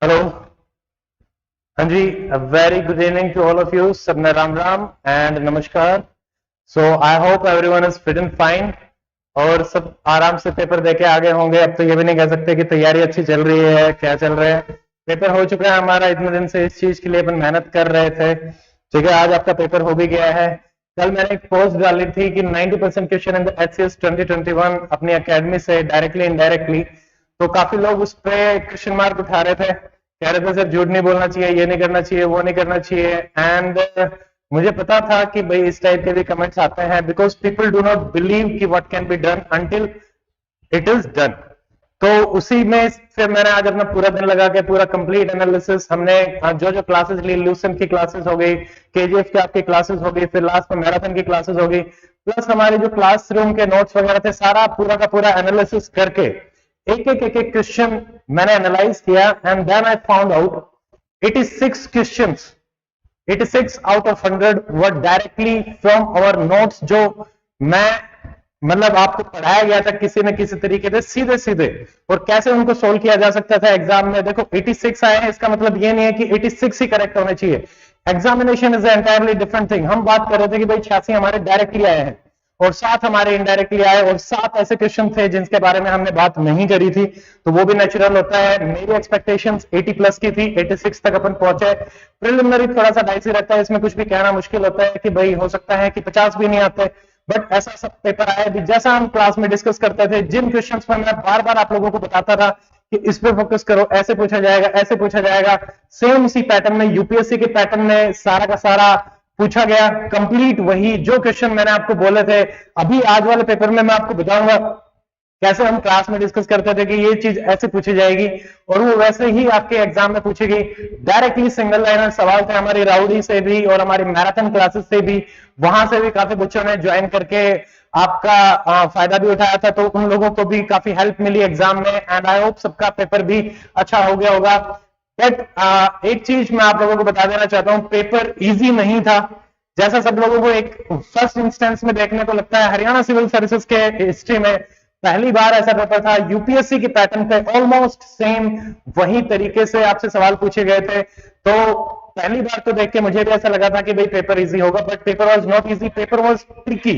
Hello. हाँ जी। Very good evening to all of you. सबने राम राम एंड नमस्कार। So I hope everyone is fit and fine और सब आराम से पेपर देके आगे होंगे। अब तो ये भी नहीं कह सकते कि तैयारी अच्छी चल रही है, क्या चल रहा है। पेपर हो चुका है हमारा, इतने दिन से इस चीज के लिए अपन मेहनत कर रहे थे। ठीक है, आज आपका पेपर हो भी गया है। कल मैंने एक पोस्ट डाली थी कि 90% क्वेश्चन इन द एचसीएस 2021 अपनी एकेडमी से डायरेक्टली इनडायरेक्टली। तो काफी लोग उस पर क्वेश्चन मार्क उठा रहे थे, कह रहे थे सर झूठ नहीं बोलना चाहिए, ये नहीं करना चाहिए, वो नहीं करना चाहिए। एंड मुझे पता था कि भाई इस टाइप के भी कमेंट्स आते हैं, because people do not believe कि what can be done until it is done. तो उसी में फिर मैंने आज अपना पूरा दिन लगा के पूरा कंप्लीट एनालिसिस, हमने जो जो क्लासेस ली, लूसेंट की क्लासेस हो गई, केजीएफ की आपकी क्लासेस हो गई, फिर लास्ट में मैराथन की क्लासेस हो गई, प्लस हमारे जो क्लासरूम के नोट्स वगैरह थे, सारा पूरा का पूरा एनालिसिस करके एक क्वेश्चन मैंने एनालाइज किया and then I found out 86 questions, 86 out of 100 were directly from our notes, जो मैं मतलब आपको पढ़ाया गया था किसी न किसी तरीके से सीधे सीधे, और कैसे उनको सोल्व किया जा सकता था एग्जाम में। देखो 86 आए हैं, इसका मतलब ये नहीं है कि 86 ही करेक्ट होने चाहिए। Examination is entirely different thing. हम बात कर रहे थे कि भाई 86 हमारे डायरेक्टली आए हैं और 7 हमारे इनडायरेक्टली आए, और 7 ऐसे क्वेश्चन थे जिनके बारे में हमने बात नहीं करी थी, तो वो भी नेचुरल होता है। मेरी एक्सपेक्टेशंस 80 प्लस की थी, 86 तक अपन पहुंचे। प्रिलिमिनरी थोड़ा सा डाइसी रहता है, इसमें कुछ भी कहना मुश्किल होता है कि भाई हो सकता है कि 50 भी नहीं आते, बट ऐसा सब पेपर आया भी। जैसा हम क्लास में डिस्कस करते थे, जिन क्वेश्चंस पर मैं बार बार आप लोगों को बताता था कि इस पे फोकस करो, ऐसे पूछा जाएगा, ऐसे पूछा जाएगा, सेम उसी पैटर्न में यूपीएससी के पैटर्न में सारा का सारा पूछा गया। कंप्लीट वही जो क्वेश्चन मैंने आपको बोले थे, अभी आज वाले पेपर में मैं आपको बताऊंगा कैसे हम क्लास में डिस्कस करते थे कि ये चीज ऐसे पूछी जाएगी, और वो वैसे ही आपके एग्जाम में पूछी गई। डायरेक्टली सिंगल लाइनर सवाल थे हमारी राउडी से भी और हमारी मैराथन क्लासेस से भी, वहां से भी काफी बच्चों ने ज्वाइन करके आपका फायदा भी उठाया था, तो उन लोगों को भी काफी हेल्प मिली एग्जाम में। एंड आई होप सबका पेपर भी अच्छा हो गया होगा। बट एक चीज मैं आप लोगों को बता देना चाहता हूं, पेपर इजी नहीं था जैसा सब लोगों को एक फर्स्ट इंस्टेंस में देखने को लगता है। हरियाणा सिविल सर्विसेज के हिस्ट्री में पहली बार ऐसा पेपर था, यूपीएससी के पैटर्न पे ऑलमोस्ट सेम वही तरीके से आपसे सवाल पूछे गए थे। तो पहली बार तो देख के मुझे भी ऐसा लगा था कि भाई पेपर इजी होगा, but paper was not easy, paper was tricky.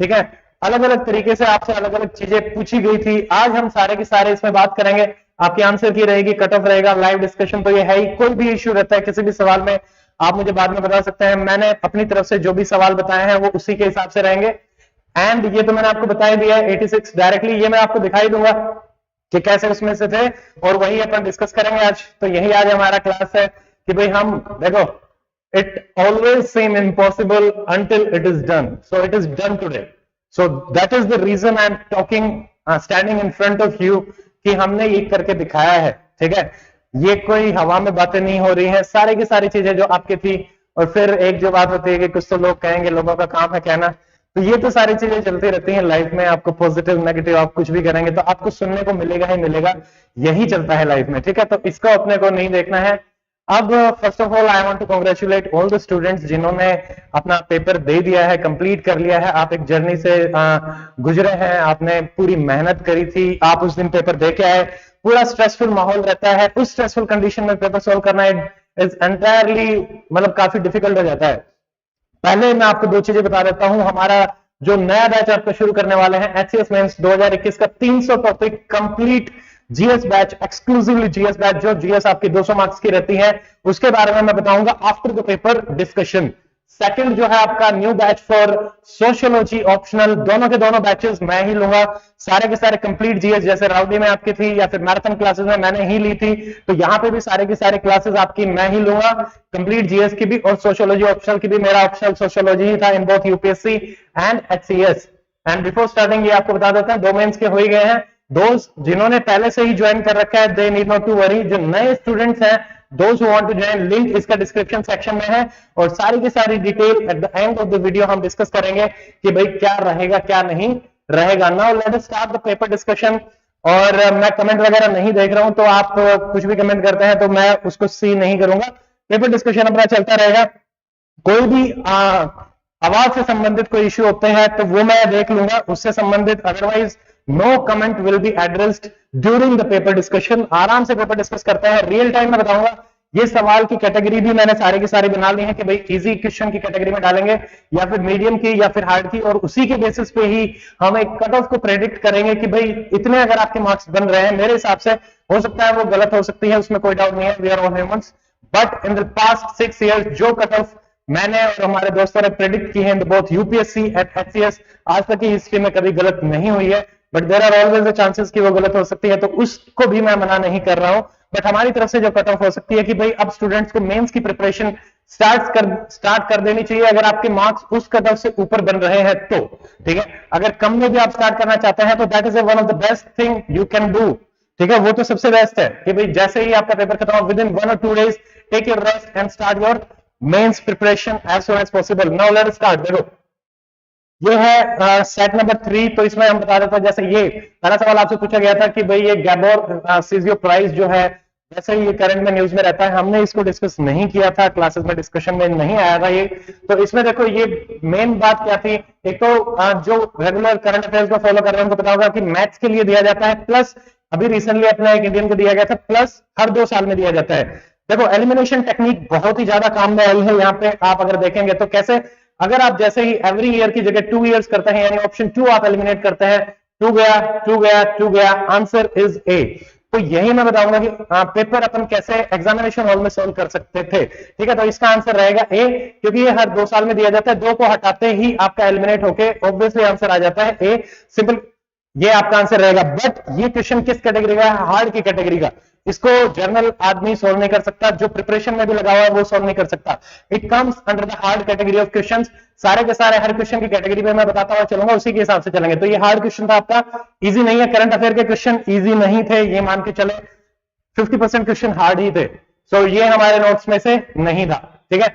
ठीक है, अलग अलग तरीके से आपसे अलग अलग चीजें पूछी गई थी। आज हम सारे के सारे इसमें बात करेंगे, आपके आंसर की रहेगी, कट ऑफ रहेगा, लाइव डिस्कशन तो ये है ही। कोई भी इश्यू रहता है किसी भी सवाल में आप मुझे बाद में बता सकते हैं। मैंने अपनी तरफ से जो भी सवाल बताए हैं वो उसी के हिसाब से रहेंगे। एंड ये तो मैंने आपको बता दिया है 86 डायरेक्टली, ये मैं आपको दिखाई दूंगा कि कैसे उसमें से थे, और वही अपन डिस्कस करेंगे आज। तो यही आज हमारा क्लास है कि भाई हम देखो, it always seem impossible until it is done, so it is done today. So that is the reason I am talking, standing in front of you, कि हमने ये करके दिखाया है। ठीक है, ये कोई हवा में बातें नहीं हो रही है, सारी की सारी चीजें जो आपकी थी। और फिर एक जो बात होती है कि कुछ तो लोग कहेंगे, लोगों का काम है कहना, तो ये तो सारी चीजें चलती रहती हैं लाइफ में। आपको पॉजिटिव नेगेटिव आप कुछ भी करेंगे तो आपको सुनने को मिलेगा ही मिलेगा, यही चलता है लाइफ में। ठीक है, तो इसको अपने को नहीं देखना है। अब first of all I want to congratulate all the students जिन्होंने अपना पेपर दे दिया है, कंप्लीट कर लिया है। आप एक जर्नी से गुजरे हैं, आपने पूरी मेहनत करी थी, आप उस दिन पेपर दे के आए। पूरा स्ट्रेसफुल माहौल रहता है, उस स्ट्रेसफुल कंडीशन में पेपर सोल्व करना इज एंटायरली मतलब काफी डिफिकल्ट हो जाता है। पहले मैं आपको दो चीजें बता देता हूं। हमारा जो नया बैच आपका शुरू करने वाले हैं एचसीएस मेंस 2021 का 300 topic complete GS batch, exclusively GS batch, जो जीएस आपकी 200 मार्क्स की रहती है, उसके बारे में मैं बताऊंगा after the paper discussion. Second जो है आपका new batch for sociology optional, दोनों के दोनों बैचेस मैं ही लूंगा, सारे के सारे कंप्लीट जीएस, जैसे राउडी में आपकी थी या फिर मैराथन क्लासेस में मैंने ही ली थी, तो यहां पे भी सारे की सारे क्लासेस आपकी मैं ही लूंगा, कंप्लीट जीएस की भी और सोशियोलॉजी ऑप्शनल की भी। मेरा ऑप्शनल सोशियोलॉजी ही था इन both UPSC and HCS. And before starting ये आपको बता देते हैं, 2 मेंस के हो ही गए हैं। दोस्त जिन्होंने पहले से ही ज्वाइन कर रखा है, they need not to worry. जो नए स्टूडेंट्स हैं, दोस्त who want to join, link इसका डिस्क्रिप्शन सेक्शन में है, और सारी की सारी detail at the end of the video हम डिस्कस करेंगे कि भाई क्या रहेगा क्या नहीं रहेगा। Now let us start the paper discussion. और मैं कमेंट वगैरह नहीं देख रहा हूं, तो आप कुछ भी कमेंट करते हैं तो मैं उसको सी नहीं करूंगा। पेपर डिस्कशन अपना चलता रहेगा। कोई भी आवाज से संबंधित कोई इश्यू होते हैं तो वो मैं देख लूंगा, उससे संबंधित। Otherwise no comment will be addressed during the paper discussion. आराम से पेपर डिस्कस करते हैं, रियल टाइम में बताऊंगा। ये सवाल की कैटेगरी भी मैंने सारे की सारी बना ली है कि भाई इजी क्वेश्चन की कैटेगरी में डालेंगे या फिर मीडियम की या फिर हार्ड की, और उसी के बेसिस पे ही हम एक कट ऑफ को प्रेडिक्ट करेंगे कि भाई इतने अगर आपके मार्क्स बन रहे हैं, मेरे हिसाब से हो सकता है वो गलत हो सकती है, उसमें कोई डाउट नहीं है, we are all humans, but in the past 6 years जो कट ऑफ मैंने और हमारे दोस्तों ने प्रेडिक्ट की है in both UPSC and HCS, आज तक की हिस्ट्री में कभी गलत नहीं हुई है, but there are always the chances कि वो गलत हो सकती है, तो उसको भी मैं मना नहीं कर रहा हूं। बट हमारी तरफ से जो कट ऑफ हो सकती है कि भाई अब स्टूडेंट्स को मेंस की प्रिपरेशन स्टार्ट कर देनी चाहिए अगर आपके मार्क्स उस कट ऑफ से ऊपर बन रहे हैं तो, ठीक है। अगर कम में भी आप स्टार्ट करना चाहते हैं तो that is one of the best thing you can do, ठीक है। वो तो सबसे बेस्ट है कि भाई जैसे ही आपका पेपर खत्म हो, within 1 or 2 days take your rest and start your mains preparation as soon as possible. Now let us start. देखो ये है सेट नंबर 3, तो इसमें हम बता देते हैं, जैसे ये पहला सवाल आपसे पूछा गया था कि भाई ये गैबोर सीजियो प्राइस जो है, जैसे ये करंट में न्यूज में रहता है, हमने इसको डिस्कस नहीं किया था क्लासेस में, डिस्कशन में नहीं आया था ये। तो इसमें देखो ये मेन बात क्या थी, एक तो जो रेगुलर करंट अफेयर्स को फॉलो कर रहे हैं उनको पता होगा कि मैथ्स के लिए दिया जाता है, प्लस अभी रिसेंटली अपना एक इंडियन को दिया गया था, प्लस हर 2 साल में दिया जाता है। देखो एलिमिनेशन टेक्निक बहुत ही ज्यादा काम में आई है यहाँ पे, आप अगर देखेंगे तो कैसे, अगर आप जैसे ही एवरी ईयर की जगह 2 years करते हैं, यानी ऑप्शन 2 आप एलिमिनेट करते हैं, 2 गया 2 गया 2 गया, आंसर इज ए। तो यही मैं बताऊंगा कि पेपर अपन कैसे एग्जामिनेशन हॉल में सॉल्व कर सकते थे, ठीक है। तो इसका आंसर रहेगा ए, क्योंकि ये हर 2 साल में दिया जाता है, 2 को हटाते ही आपका एलिमिनेट होके ऑब्वियसली आंसर आ जाता है ए, सिंपल, ये आपका आंसर रहेगा। बट ये क्वेश्चन किस कैटेगरी का है? हार्ड की कैटेगरी का। इसको जनरल आदमी सोल्व नहीं कर सकता, जो प्रिपरेशन में भी लगा हुआ है वो सोल्व नहीं कर सकता। It comes under the hard category of questions. सारे के सारे हर क्वेश्चन की कैटेगरी में मैं बताता हुआ चलूंगा, उसी के हिसाब से चलेंगे। तो ये हार्ड क्वेश्चन था आपका, इजी नहीं है। करंट अफेयर के क्वेश्चन इजी नहीं थे, ये मान के चले, 50% क्वेश्चन हार्ड ही थे। सो ये हमारे नोट्स में से नहीं था, ठीक है।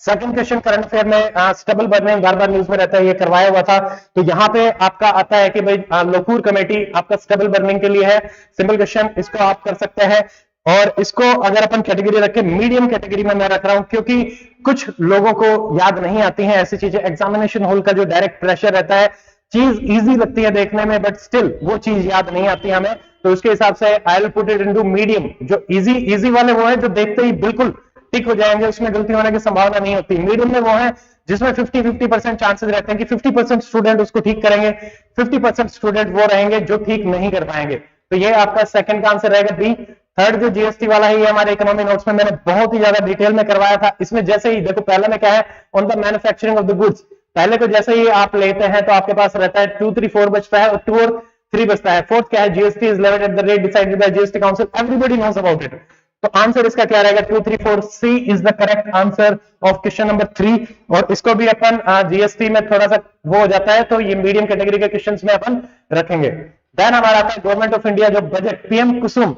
सेकंड क्वेश्चन करंट अफेयर में स्टेबल बर्निंग बार बार न्यूज में रहता है, ये करवाया हुआ था। तो यहाँ पे आपका आता है कि भाई लोकूर कमेटी आपका स्टेबल बर्निंग के लिए है, सिंपल क्वेश्चन, इसको आप कर सकते हैं। और इसको अगर अपन कैटेगरी रखें, मीडियम कैटेगरी में मैं रख रहा हूं, क्योंकि कुछ लोगों को याद नहीं आती हैं ऐसी चीजें। एग्जामिनेशन हॉल का जो डायरेक्ट प्रेशर रहता है, चीज इजी लगती है देखने में, बट स्टिल वो चीज याद नहीं आती हमें, तो उसके हिसाब से I will put it into medium. जो इजी वाले वो है जो देखते ही बिल्कुल ठीक हो जाएंगे, उसमें गलती होने की संभावना नहीं होती। मीडियम में वो है जिसमें 50-50% चांसेस रहते हैं कि 50% स्टूडेंट उसको ठीक करेंगे, 50% स्टूडेंट वो रहेंगे जो ठीक नहीं कर पाएंगे। तो ये आपका सेकंड का आंसर रहेगा बी। थर्ड जो जीएसटी वाला है, ये हमारे इकोनॉमी नोट्स में मैंने बहुत ही ज्यादा डिटेल में करवाया था। इसमें जैसे ही देखो, पहले में क्या है, on the manufacturing of the goods, पहले को जैसे ही आप लेते हैं तो आपके पास रहता है 2, 3, 4 बचता है, और 2 और 3 बचता है। फोर्थ क्या है, GST is levied at the rate decided by GST council, everybody knows about it. तो आंसर इसका क्या रहेगा, 2, 3, 4, C is the correct answer of question number 3। और इसको भी अपन जीएसटी में थोड़ा सा वो हो जाता है, तो ये मीडियम कैटेगरी के क्वेश्चंस में अपन रखेंगे। देन हमारा आता है गवर्नमेंट ऑफ इंडिया जो बजट, पीएम कुसुम।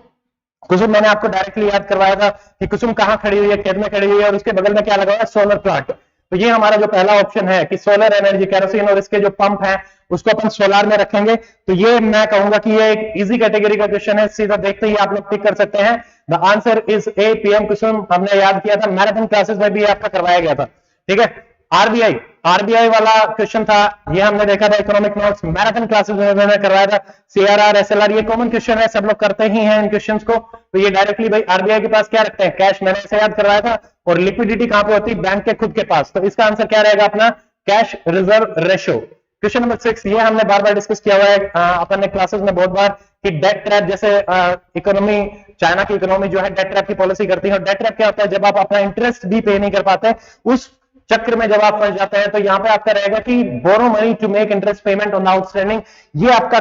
कुसुम मैंने आपको डायरेक्टली याद करवाया था कि कुसुम कहां खड़ी हुई है, खेत में खड़ी हुई है, और उसके बगल में क्या लगा हुआ है, सोलर प्लांट। तो ये हमारा जो पहला ऑप्शन है कि सोलर एनर्जी, केरोसिन और इसके जो पंप है उसको अपन सोलार में रखेंगे। तो ये मैं कहूंगा कि ये एक इजी कैटेगरी का क्वेश्चन है, सीधा देखते ही आप लोग टिक कर सकते हैं। The answer is A, PM Kusum. हमने याद किया था, मैराथन क्लासेस में भी आपका करवाया गया था, ठीक है। आरबीआई वाला क्वेश्चन था, ये हमने देखा था इकोनॉमिक नोट्स, मैराथन क्लासेस में मैंने करवाया था। सीआरआर, एसएलआर, ये कॉमन क्वेश्चन है, सब लोग करते ही हैं इन क्वेश्चंस को। तो ये डायरेक्टली भाई आरबीआई के पास क्या रखते हैं, कैश, मैंने इसे याद करवाया था। और लिक्विडिटी कहां पे होती है, बैंक के खुद के पास। तो इसका आंसर क्या रहेगा अपना, cash reserve ratio. Question number 6, ये हमने बार बार डिस्कस किया हुआ है अपन ने क्लासेस में बहुत बार, कि डेट ट्रैप, जैसे इकोनॉमी, चाइना की इकोनॉमी जो है डेट ट्रैप की पॉलिसी करती है। और डेट ट्रैप क्या होता है, जब आप अपना इंटरेस्ट भी पे नहीं कर पाते, उस चक्र में जब आप फंस जाते हैं, तो यहां पे आपका रहेगा कि borrow money to make interest payment on outstanding. ये आपका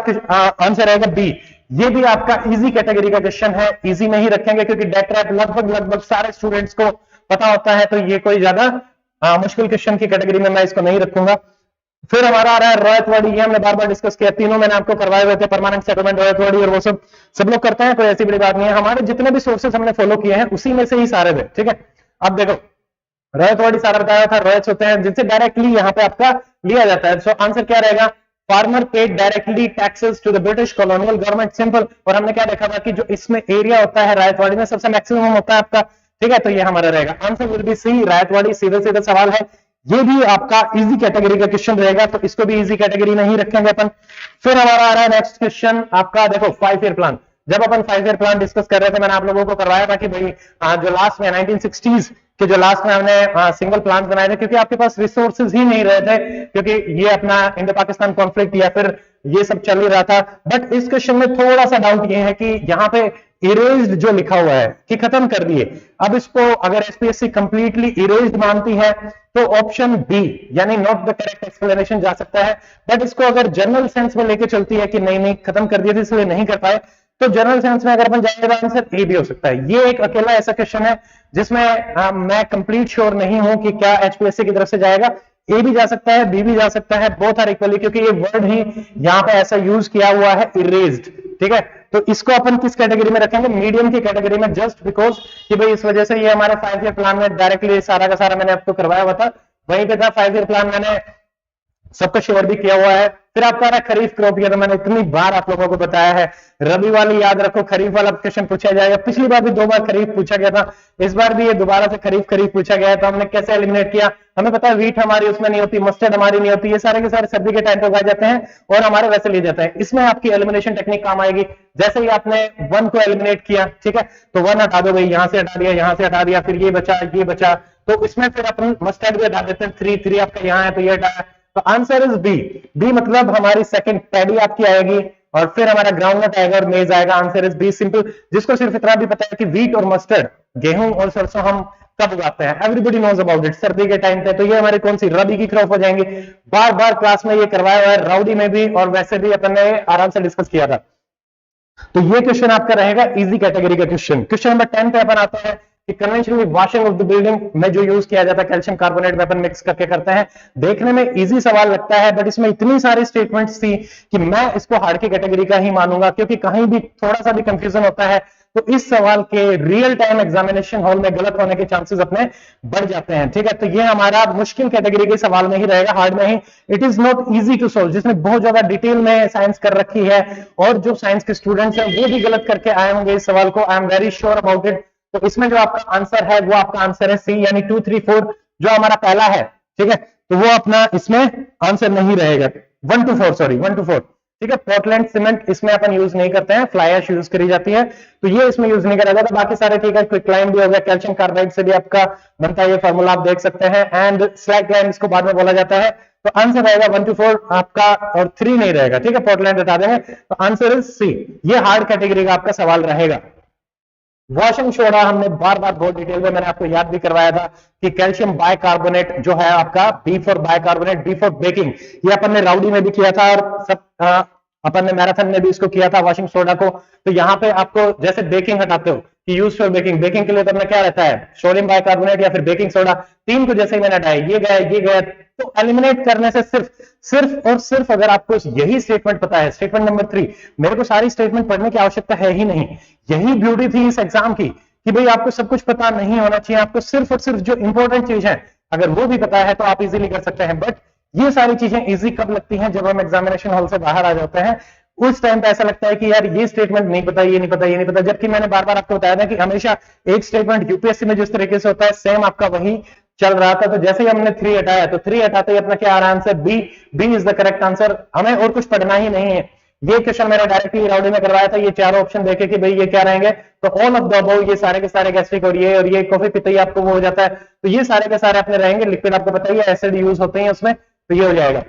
आंसर रहेगा बी। ये भी आपका इजी कैटेगरी का क्वेश्चन है, इजी में ही रखेंगे क्योंकि डेट ट्रैप लगभग सारे स्टूडेंट्स को पता होता है, तो ये कोई ज्यादा मुश्किल क्वेश्चन की कैटेगरी में मैं इसको नहीं रखूंगा। फिर हमारा आ रहा है रॉयतवाड़ी, ये हमने बार बार डिस्कस किया, तीनों मैंने आपको करवाए हुए थे, परमानेंट सेटलमेंट, रॉयतवाड़ी, और वो सब लोग करते हैं, कोई ऐसी बड़ी बात नहीं है। हमारे जितने भी सोर्सेस हमने फॉलो किए हैं उसी में से ही सारे थे, ठीक है। अब देखो रॉयतवाड़ी सारा बताया था, रॉयट्स होते हैं जिनसे डायरेक्टली यहाँ पे आपका लिया जाता है। सो आंसर क्या रहेगा, farmer paid directly taxes to the British colonial government, simple. और हमने क्या देखा था कि जो इसमें एरिया होता है रायतवाड़ी में सबसे मैक्सिमम होता है आपका, ठीक है। तो ये हमारा रहेगा answer will B C, Ryotwari. सीधा सीधा सवाल है, ये भी आपका इजी कैटेगरी का क्वेश्चन रहेगा, तो इसको भी इजी कैटेगरी में ही रखेंगे अपन। फिर हमारा आ रहा है नेक्स्ट क्वेश्चन आपका, देखो 5 ईयर प्लान। जब अपन 5 ईयर प्लान डिस्कस कर रहे थे, मैंने आप लोगों को करवाया था कि भाई जो लास्ट में 1960s के जो लास्ट में हमने सिंगल प्लान बनाए थे, क्योंकि आपके पास रिसोर्सेज ही नहीं रहे थे, क्योंकि ये अपना इंडो पाकिस्तान कॉन्फ्लिक्ट या फिर ये सब चल ही रहा था। बट इस क्वेश्चन में थोड़ा सा डाउट ये है कि यहाँ पे इरेज्ड जो लिखा हुआ है कि खत्म कर दिए, अब इसको अगर एसपीएससी कंप्लीटली इरेज्ड मानती है तो ऑप्शन बी यानी नॉट द करेक्ट एक्सप्लेनेशन जा सकता है। बट इसको अगर जनरल सेंस में लेके चलती है कि नहीं नहीं खत्म कर दिया था इसलिए नहीं कर पाए, तो जनरल सेंस में अगर अपन जाएंगे तो आंसर ए भी हो सकता है। ये एक अकेला ऐसा क्वेश्चन है जिसमें मैं कंप्लीट श्योर नहीं हूं कि क्या एचपीएससी की तरफ से जाएगा। ए भी जा सकता है, बी भी जा सकता है, बोथ आर इक्वली, क्योंकि ये वर्ड ही यहाँ पे ऐसा यूज किया हुआ है इरेज्ड। ठीक है, तो इसको अपन किस कैटेगरी में रखेंगे? मीडियम की कैटेगरी में, जस्ट बिकॉज कि भाई इस वजह से ये हमारे 5 ईयर प्लान में डायरेक्टली सारा का सारा मैंने आपको करवाया हुआ था, वहीं पे था 5 ईयर प्लान, मैंने सबका शेयर भी किया हुआ है। फिर आपका रहा खरीफ क्रॉप ईयर, तो मैंने इतनी बार आप लोगों को बताया है, रबी वाली याद रखो, खरीफ वाला क्वेश्चन पूछा जाएगा। पिछली बार भी 2 बार खरीफ पूछा गया था, इस बार भी ये दोबारा से खरीफ पूछा गया है। तो हमने कैसे एलिमिनेट किया? हमें पता है व्हीट हमारी उसमें नहीं होती, मस्टर्ड हमारी नहीं होती, ये सारे के सारे सर्दी के टाइम पे उगाए जाते हैं और हमारे वैसे लिए जाते हैं। इसमें आपकी एलिमिनेशन टेक्निक काम आएगी। जैसे ही आपने 1 को एलिमिनेट किया, ठीक है, तो 1 हटा दो भाई, यहां से हटा दिया, यहां से हटा दिया, फिर ये बचा, ये बचा, तो इसमें फिर अपन मस्टर्ड भी हटा देते हैं। 3 आपका यहाँ है तो ये हटाया, तो आंसर इज बी। बी मतलब हमारी सेकंड पैडी आपकी आएगी और फिर हमारा ग्राउंडनट आएगा और मेज आएगा। Answer is B, simple. जिसको सिर्फ इतना भी पता है कि व्हीट और मस्टर्ड, गेहूं और सरसों हम कब उगाते हैं, एवरीबॉडी नोज अबाउट इट, सर्दी के टाइम पे। तो ये हमारी कौन सी रबी की क्रॉप हो जाएंगी। बार बार क्लास में ये करवाया हुआ है, राउडी में भी और वैसे भी अपन ने आराम से डिस्कस किया था। तो ये क्वेश्चन आपका रहेगा इजी कैटेगरी का क्वेश्चन। क्वेश्चन नंबर 10 पे अपन आते हैं कि conventionally washing of the building में जो यूज किया जाता है कैल्शियम कार्बोनेट में अपन मिक्स करके करते हैं। देखने में इजी सवाल लगता है, बट इसमें इतनी सारी स्टेटमेंट्स थी कि मैं इसको हार्ड की कैटेगरी का ही मानूंगा, क्योंकि कहीं भी थोड़ा सा भी कंफ्यूजन होता है तो इस सवाल के रियल टाइम एग्जामिनेशन हॉल में गलत होने के चांसेस अपने बढ़ जाते हैं। ठीक है, तो ये हमारा मुश्किल कैटेगरी के सवाल में ही रहेगा, हार्ड में ही। It is not easy to solve, जिसने बहुत ज्यादा डिटेल में साइंस कर रखी है और जो साइंस के स्टूडेंट्स हैं वो भी गलत करके आए होंगे इस सवाल को। I am very sure about it. तो इसमें जो आपका आंसर है वो आपका आंसर है सी, यानी 2, 3, 4 जो हमारा पहला है। ठीक है, तो वो अपना इसमें आंसर नहीं रहेगा। 1 to 4, सॉरी 1 to 4। ठीक है, पोर्टलैंड सीमेंट इसमें अपन यूज नहीं करते हैं, फ्लाई ऐश यूज करी जाती है, तो ये इसमें यूज नहीं करा जाता। बाकी सारे ठीक है, क्विकलाइम भी हो गया, कैल्शियम कार्बाइड से भी आपका बनता है, ये फार्मूला आप देख सकते हैं, एंड स्लैकलाइम इसको बाद में बोला जाता है। तो आंसर रहेगा 1 to 4 आपका, और 3 नहीं रहेगा। ठीक है, पोर्टलैंड हटा देंगे, तो आंसर इज सी। ये हार्ड कैटेगरी का आपका सवाल रहेगा। वॉशिंग सोडा हमने बार बार बहुत डिटेल में मैंने आपको याद भी करवाया था कि कैल्शियम बाइकार्बोनेट जो है आपका, B for bicarbonate, B for baking, ये अपन ने राउडी में भी किया था और सब अपन ने मैराथन में भी इसको किया था वॉशिंग सोडा को। तो यहाँ पे आपको जैसे बेकिंग हटाते हो कि यूज फॉर बेकिंग, बेकिंग के लिए तो अपना क्या रहता है, सोडियम बाइकार्बोनेट या फिर बेकिंग सोडा। 3 को जैसे ही मैंने हटाया, ये गया, तो एलिमिनेट करने से सिर्फ और सिर्फ अगर आपको यही स्टेटमेंट पता है, स्टेटमेंट नंबर 3, मेरे को सारी स्टेटमेंट पढ़ने की आवश्यकता है ही नहीं। यही ब्यूटी थी इस एग्जाम की कि भाई आपको सब कुछ पता नहीं होना चाहिए, आपको सिर्फ और सिर्फ जो इंपॉर्टेंट चीज है अगर वो भी पता है तो आप इजीली कर सकते हैं। बट ये सारी चीजें इजी कब लगती हैं? जब हम एग्जामिनेशन हॉल से बाहर आ जाते हैं, उस टाइम पे ऐसा लगता है कि यार ये स्टेटमेंट नहीं पता, ये नहीं पता, ये नहीं पता। जबकि मैंने बार बार आपको बताया था कि हमेशा एक स्टेटमेंट यूपीएससी में जिस तरीके से होता है, सेम आपका वही चल रहा था। तो जैसे ही हमने 3 हटाया, तो 3 हटाते ही अपना क्या आ रहा है answer? B. B is the correct answer. हमें और कुछ पढ़ना ही नहीं है। ये क्वेश्चन मैंने डायरेक्टली राउडी में करवाया था, ये चारों ऑप्शन देखे कि भाई ये क्या रहेंगे, तो ऑल ऑफ द अबव, ये सारे के सारे गैस्ट्रिक और ये कॉफी पीते ही आपको वो हो जाता है, तो ये सारे के सारे अपने रहेंगे। लिक्विड आपको पता ही है, एसिड यूज होते हैं उसमें, तो ये हो जाएगा।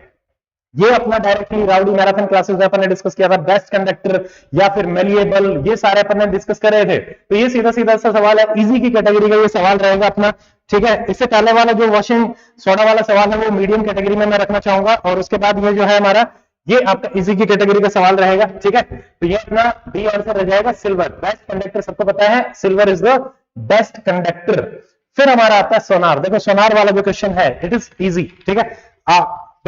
ये अपना डायरेक्टली राउडी मैराथन क्लासेस में अपन ने डिस्कस किया था, बेस्ट कंडक्टर या फिर मेलिएबल, ये सारे अपन ने डिस्कस कर रहे थे। तो ये सीधा सीधा सा सवाल है, इजी की कैटेगरी का ये सवाल रहेगा अपना। ठीक है, इससे पहले वाला जो वॉशिंग सोडा वाला सवाल है वो मीडियम कैटेगरी में मैं रखना चाहूंगा, और उसके बाद ये जो है हमारा, ये आपका इजी की कैटेगरी का सवाल रहेगा। ठीक है, तो ये अपना बी आंसर रह जाएगा, सिल्वर। बेस्ट कंडक्टर सबको पता है, silver is the best conductor. फिर हमारा आता है सोनार। देखो सोनार वाला जो क्वेश्चन है इट इज इजी। ठीक है,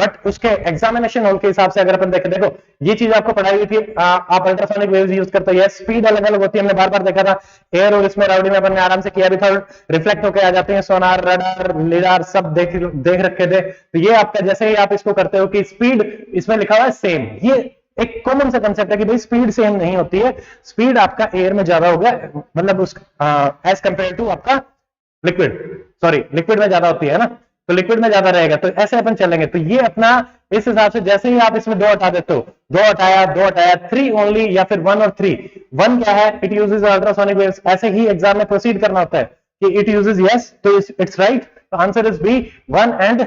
बट उसके एग्जामिनेशन हॉल के हिसाब से अगर अपन देखें, देखो ये चीज आपको पढ़ाई हुई थी, आप अल्ट्रासोनिक वेव्स यूज करते हो, स्पीड अलग अलग होती है, हमने बार बार देखा था। एयर और इसमें राउडी में अपन ने आराम से किया भी था, रिफ्लेक्ट होकर आ जाते हैं, सोनार, रडार, लिडार सब देख रखे थे। तो ये आपका जैसे ही आप इसको करते हो कि स्पीड इसमें लिखा हुआ है सेम, ये एक कॉमन सा कंसेप्ट है कि भाई स्पीड सेम नहीं होती है, स्पीड आपका एयर में ज्यादा होगा, मतलब उस एज कंपेयर टू आपका लिक्विड, सॉरी लिक्विड में ज्यादा होती है ना। तो लिक्विड में ज्यादा रहेगा, तो ऐसे अपन चलेंगे। तो ये अपना इस हिसाब से जैसे ही आप इसमें 2 हटा देते हो, 2 हटाया 3 ओनली या फिर 1 और 3। 1 क्या है, इट यूजेस अल्ट्रासोनिक वेव्स, ऐसे ही एग्जाम में प्रोसीड करना होता है कि इट यूजेस, यस, तो इट्स राइट, तो आंसर इज बी 1 एंड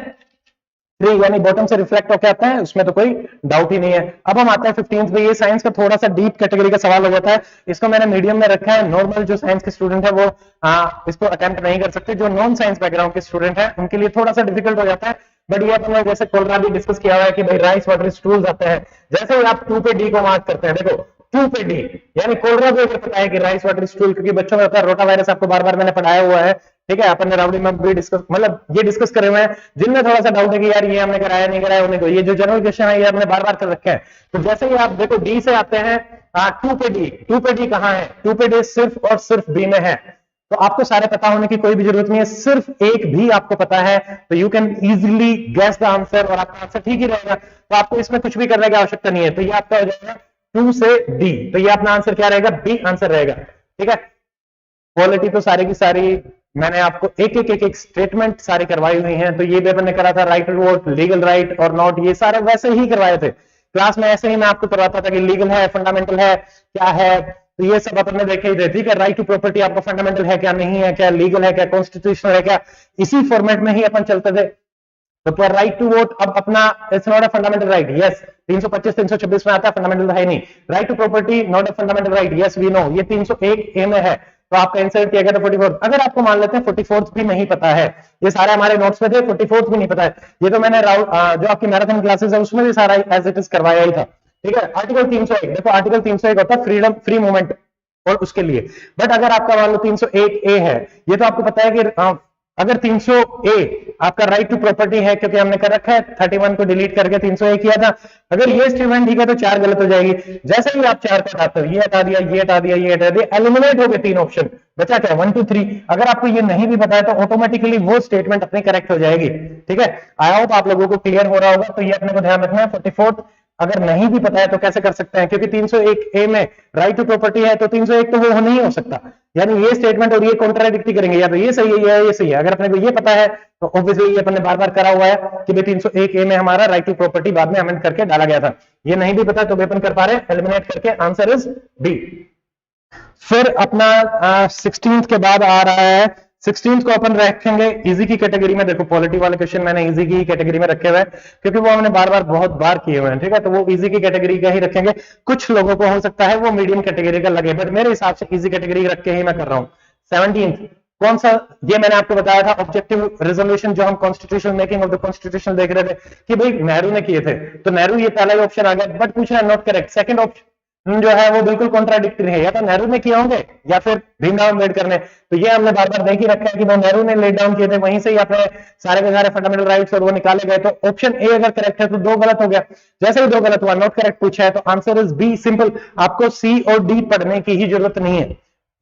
3, यानी बॉटम से रिफ्लेक्ट होकर आता है, उसमें तो कोई डाउट ही नहीं है। अब हम आते हैं 15th पे, ये साइंस का थोड़ा सा डीप कैटेगरी का सवाल हो जाता है, इसको मैंने मीडियम में रखा है। नॉर्मल जो साइंस के स्टूडेंट है वो इसको अटेम्प्ट नहीं कर सकते, जो नॉन साइंस बैकग्राउंड के स्टूडेंट है उनके लिए थोड़ा सा डिफिकल्ट हो जाता है। बट ये अपन जैसे कोलराबी डिस्कस किया हुआ है कि भाई राइस वाटर स्टूल्स आते हैं, जैसे ही आप 2 पे डी को मार्क करते हैं, देखो 2 पे डी यानी कोलराबी अगर पता है कि राइस वाटर स्टूल, क्योंकि बच्चों में होता है रोटा वायरस, आपको बार बार मैंने पढ़ाया हुआ है, ठीक है, अपन ने राउडी में भी डिस्कस, मतलब ये डिस्कस करे हुए हैं, जिनमें थोड़ा सा डाउट है कि यार ये हमने कराया नहीं कराया, उन्हें को ये जो जनरल क्वेश्चन है ये हमने बार बार कर रखे हैं। तो जैसे ही आप देखो डी से आते हैं 2 पे डी, 2 पे डी कहां है, 2 पे डी सिर्फ और सिर्फ बी में है, तो आपको सारे पता होने की कोई भी जरूरत नहीं है, सिर्फ एक भी आपको पता है, तो you can easily guess the answer और आपका आंसर ठीक ही रहेगा। तो आपको इसमें कुछ भी करने की आवश्यकता नहीं है, तो ये आपका हो जाएगा 2 से डी, तो ये अपना आंसर क्या रहेगा, बी आंसर रहेगा, ठीक है। क्वालिटी तो सारी की सारी मैंने आपको एक स्टेटमेंट सारी करवाई हुई हैं, तो ये भी अपन ने करा था, right to vote, legal right और नॉट, ये सारे वैसे ही करवाए थे क्लास में, ऐसे ही मैं आपको करवाता था कि लीगल है, फंडामेंटल है, क्या है, तो ये सब अपन ने देखे ही थे, ठीक है। राइट टू प्रॉपर्टी आपको फंडामेंटल है क्या, नहीं है क्या, लीगल है क्या, कॉन्स्टिट्यूशनल है क्या, इसी फॉर्मेट में ही अपन चलते थे। तो राइट टू वोट अब अपना it's not a fundamental right, yes, 325 326 में आता है, फंडामेंटल है नहीं। Right to property not a fundamental right, yes we know, ये 301 ए में है, तो आपका आंसर किया गया था 44। अगर आपको मान लेते हैं 44th भी नहीं पता है, ये सारे हमारे नोट्स में थे, 44th भी नहीं पता है, ये तो मैंने जो आपकी मैराथन क्लासेस है उसमें भी सारा एज इट इज करवाया ही था, ठीक है। आर्टिकल 301, देखो आर्टिकल 301 होता है फ्रीडम, फ्री मूवमेंट और उसके लिए, बट अगर आपका मान लो 301 ए है, ये तो आपको पता है कि अगर 300 ए आपका राइट टू प्रॉपर्टी है, क्योंकि हमने कर रखा है 31 को डिलीट करके 301 किया था, अगर ये स्टेटमेंट ठीक है तो 4 गलत हो जाएगी। जैसे ही आप 4 को हटाते हो, ये हटा दिया, ये हटा दिया, ये हटा दिया, एलिमिनेट हो गए 3 ऑप्शन, बचा क्या 1 2 3। अगर आपको ये नहीं भी पता है तो ऑटोमेटिकली वो स्टेटमेंट अपनी करेक्ट हो जाएगी, ठीक है। आई होप आप लोगों को क्लियर हो रहा होगा, तो ये अपने को ध्यान रखना है। 44 अगर नहीं भी पता है तो कैसे कर सकते हैं, क्योंकि 301 ए में राइट टू प्रॉपर्टी है, तो 301 तो वो नहीं हो सकता, यानी ये स्टेटमेंट और ये कॉन्ट्राडिक्ट करेंगे, या तो ये सही है या ये सही है। अगर अपने को ये पता है तो ऑब्वियसली ये अपने बार बार करा हुआ है कि भाई 301 ए में हमारा राइट टू प्रॉपर्टी बाद में अमेंड करके डाला गया था, ये नहीं भी पता तो भी अपन कर पा रहे हैं, एलिमिनेट करके आंसर इज बी। फिर अपना 16th के बाद आ रहा है, 16th को अपन रखेंगे इजी की कैटेगरी में। देखो पॉलिटी वाले क्वेश्चन मैंने इजी की कैटेगरी में रखे हुए हैं, क्योंकि वो हमने बार बार बहुत बार किए हुए हैं, ठीक है, तो वो इजी की कैटेगरी का ही रखेंगे। कुछ लोगों को हो सकता है वो मीडियम कैटेगरी का लगे, बट मेरे हिसाब से इजी कैटेगरी रख के ही मैं कर रहा हूँ। 17th कौन सा, ये मैंने आपको बताया था ऑब्जेक्टिव रेजोल्यूशन, जो हम constitution making of the constitution देख रहे थे कि भाई नेहरू ने किए थे, तो नेहरू ये पहला ही ऑप्शन आ गया, बट पूछ रहा है नॉट करेक्ट। सेकंड ऑप्शन जो है वो बिल्कुल कॉन्ट्राडिक्टरी है, या तो नेहरू ने किए होंगे या फिर भीमराव अम्बेडकर ने, तो ये हमने बार बार देख ही रखा है कि वो नेहरू ने लेट डाउन किए थे, वहीं से ही अपने सारे के सारे फंडामेंटल राइट्स और वो निकाले गए। तो ऑप्शन ए अगर करेक्ट है तो 2 गलत हो गया, जैसे ही 2 गलत हुआ नॉट करेक्ट पूछा है, तो आंसर इज बी, सिंपल। आपको सी और डी पढ़ने की ही जरूरत नहीं है,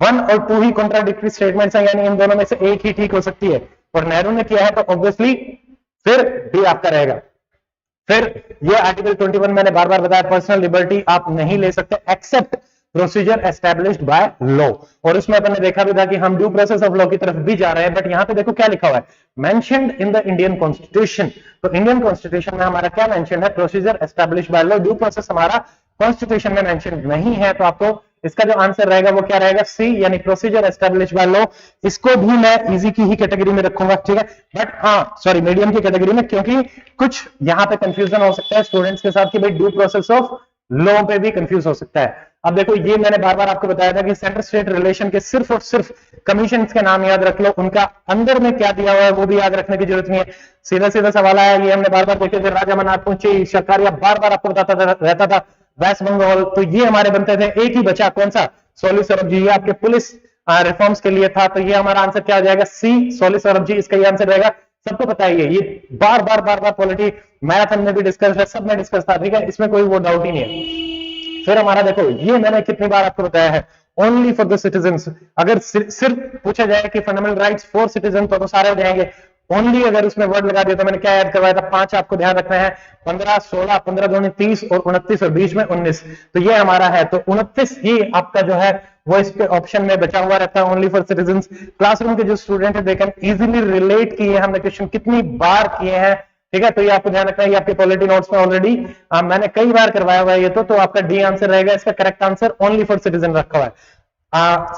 1 और 2 ही कॉन्ट्राडिक्टरी स्टेटमेंट्स हैं, यानी इन दोनों में से एक ही ठीक हो सकती है, और नेहरू ने किया है तो ऑब्वियसली फिर डी आपका रहेगा। फिर ये आर्टिकल 21 मैंने बार बार बताया, पर्सनल लिबर्टी आप नहीं ले सकते except procedure established by law, और इसमें अपन ने देखा भी था कि हम ड्यू प्रोसेस ऑफ लॉ की तरफ भी जा रहे हैं, बट यहां पे देखो क्या लिखा हुआ है, mentioned in the Indian constitution. तो इंडियन कॉन्स्टिट्यूशन में हमारा क्या मेंशन है, procedure established by law, due process हमारा कॉन्स्टिट्यूशन में मेंशन नहीं है, तो आपको इसका जो आंसर रहेगा वो क्या रहेगा, सी, यानी प्रोसीजर एस्टैब्लिश्ड बाय लॉ। इसको भी मैं इजी की ही कैटेगरी में रखूंगा, ठीक है, बट हाँ सॉरी मीडियम की कैटेगरी में, क्योंकि कुछ यहां पे कंफ्यूजन हो सकता है स्टूडेंट्स के साथ कि भाई ड्यू प्रोसेस ऑफ लॉ पे भी कंफ्यूज हो सकता है। अब देखो ये मैंने बार बार आपको बताया था कि सेंटर स्टेट रिलेशन के सिर्फ और सिर्फ कमीशन के नाम याद रख लो, उनका अंदर में क्या दिया हुआ है वो भी याद रखने की जरूरत नहीं है। सीधा सीधा सवाल आया, ये हमने बार बार देखे थे, राजा मनार पहुंचे शकारिया, बार बार आपको बताता रहता था, वेस्ट बंगाल, तो ये हमारे बनते थे। एक ही बचा कौन सा, सोली सौरभ जी, ये आपके पुलिस रिफॉर्म्स के लिए था, तो ये हमारा आंसर क्या हो जाएगा, सी, सोली सौरभ जी, इसका ये आंसर रहेगा। सबको पता है ये बार बार पॉलिटी मैराथन में भी डिस्कस है, सब में डिस्कस था, ठीक है, इसमें कोई वो डाउट ही नहीं है। फिर हमारा देखो ये मैंने कितनी बार आपको बताया है, ओनली फॉर द सिटीजन्स। अगर सिर्फ पूछा जाए कि फंडामेंटल राइट्स फॉर सिटीजन तो सारे हो जाएंगे, ओनली अगर उसमें वर्ड लगा दिया तो मैंने क्या याद करवाया था, 5 आपको ध्यान रखना है, 15, 16, 15 दूनी 30 और 29 और बीच में 19, तो ये हमारा है। तो 29 ही आपका जो है वो इसके ऑप्शन में बचा हुआ रहता है, ओनली फॉर सिटीजंस। क्लासरूम के जो स्टूडेंट है दे कैन इजीली रिलेट किए हमने क्वेश्चन कितनी बार किए हैं, ठीक है। तो ये आपको ध्यान रखना है, ये आपके पॉलिटी नोट्स में ऑलरेडी मैंने कई बार करवाया हुआ है ये तो आपका डी आंसर रहेगा, इसका correct answer only for citizen रखा हुआ है।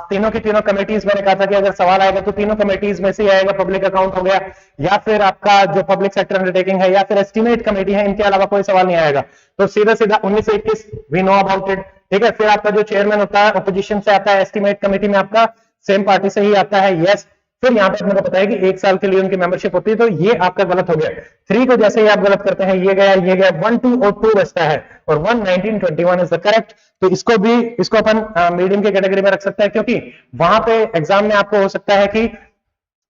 तीनों की तीनों कमेटीज, मैंने कहा था कि अगर सवाल आएगा तो तीनों कमेटीज में से आएगा, पब्लिक अकाउंट हो गया या फिर आपका जो पब्लिक सेक्टर अंडरटेकिंग है या फिर एस्टिमेट कमेटी है, इनके अलावा कोई सवाल नहीं आएगा। तो सीधा सीधा 19 से 21 वी नो अबाउट इट, ठीक है। फिर आपका जो चेयरमैन होता है ऑपोजिशन से आता है, एस्टिमेट कमेटी में आपका सेम पार्टी से ही आता है, यस। फिर यहाँ पे अपने को पता है कि 1 साल के लिए उनकी मेंबरशिप होती है, तो ये आपका गलत हो गया। 3 को जैसे ही आप गलत करते हैं, ये गया 1, 2 और 2 बचता है और 1, 19, 21 इज द करेक्ट। तो इसको अपन मीडियम के कैटेगरी में रख सकते हैं, क्योंकि वहां पे एग्जाम में आपको हो सकता है कि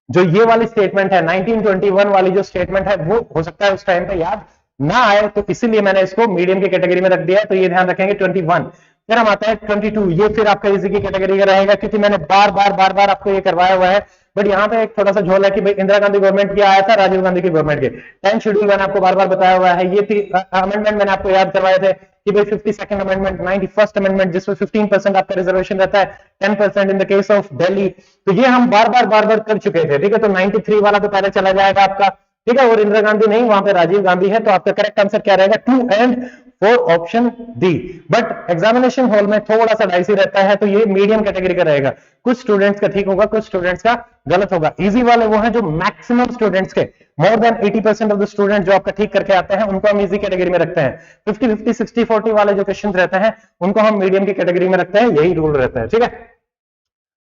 जो ये वाली स्टेटमेंट है 1921 वाली जो स्टेटमेंट है वो हो सकता है उस टाइम पे याद ना आए, तो इसीलिए मैंने इसको मीडियम की कैटेगरी में रख दिया। तो ये ध्यान रखेंगे 21। फिर हम आता है 22, ये फिर आपका इजी की कैटेगरी का रहेगा, क्योंकि मैंने बार बार आपको ये करवाया हुआ है। बट यहाँ पे एक थोड़ा सा झोल है कि भाई इंदिरा गांधी गवर्नमेंट की आया था, राजीव गांधी की गवर्नमेंट के 10 शेड्यूल मैंने आपको बार बताया हुआ है। ये अमेंडमेंट मैंने आपको याद करवाए थे कि भाई 52nd अमेंडमेंट, 91st अमेंडमेंट जिसमें 15% आपका रिजर्वेशन रहता है, 10% in the case of Delhi. तो ये हम बार कर चुके थे, ठीक है। तो 93 वाला तो पहले चला जाएगा आपका, ठीक है। और इंदिरा गांधी नहीं, वहां पे राजीव गांधी है, तो आपका करेक्ट आंसर क्या रहेगा 2 and 4 option D. But examination hall में थोड़ा सा डाइसी रहता है, तो ये मीडियम कैटेगरी का रहेगा। कुछ स्टूडेंट्स का ठीक होगा, कुछ स्टूडेंट्स का गलत होगा। इजी वाले वो हैं जो मैक्सिमम स्टूडेंट्स के more than 80% of the student जो आपका ठीक करके आते हैं, उनको हम इजी कैटेगरी में रखते हैं। 50-50, 60-40 वाले जो क्वेश्चन रहते हैं उनको हम मीडियम की कैटेगरी में रखते हैं, यही रूल रहता है, ठीक है।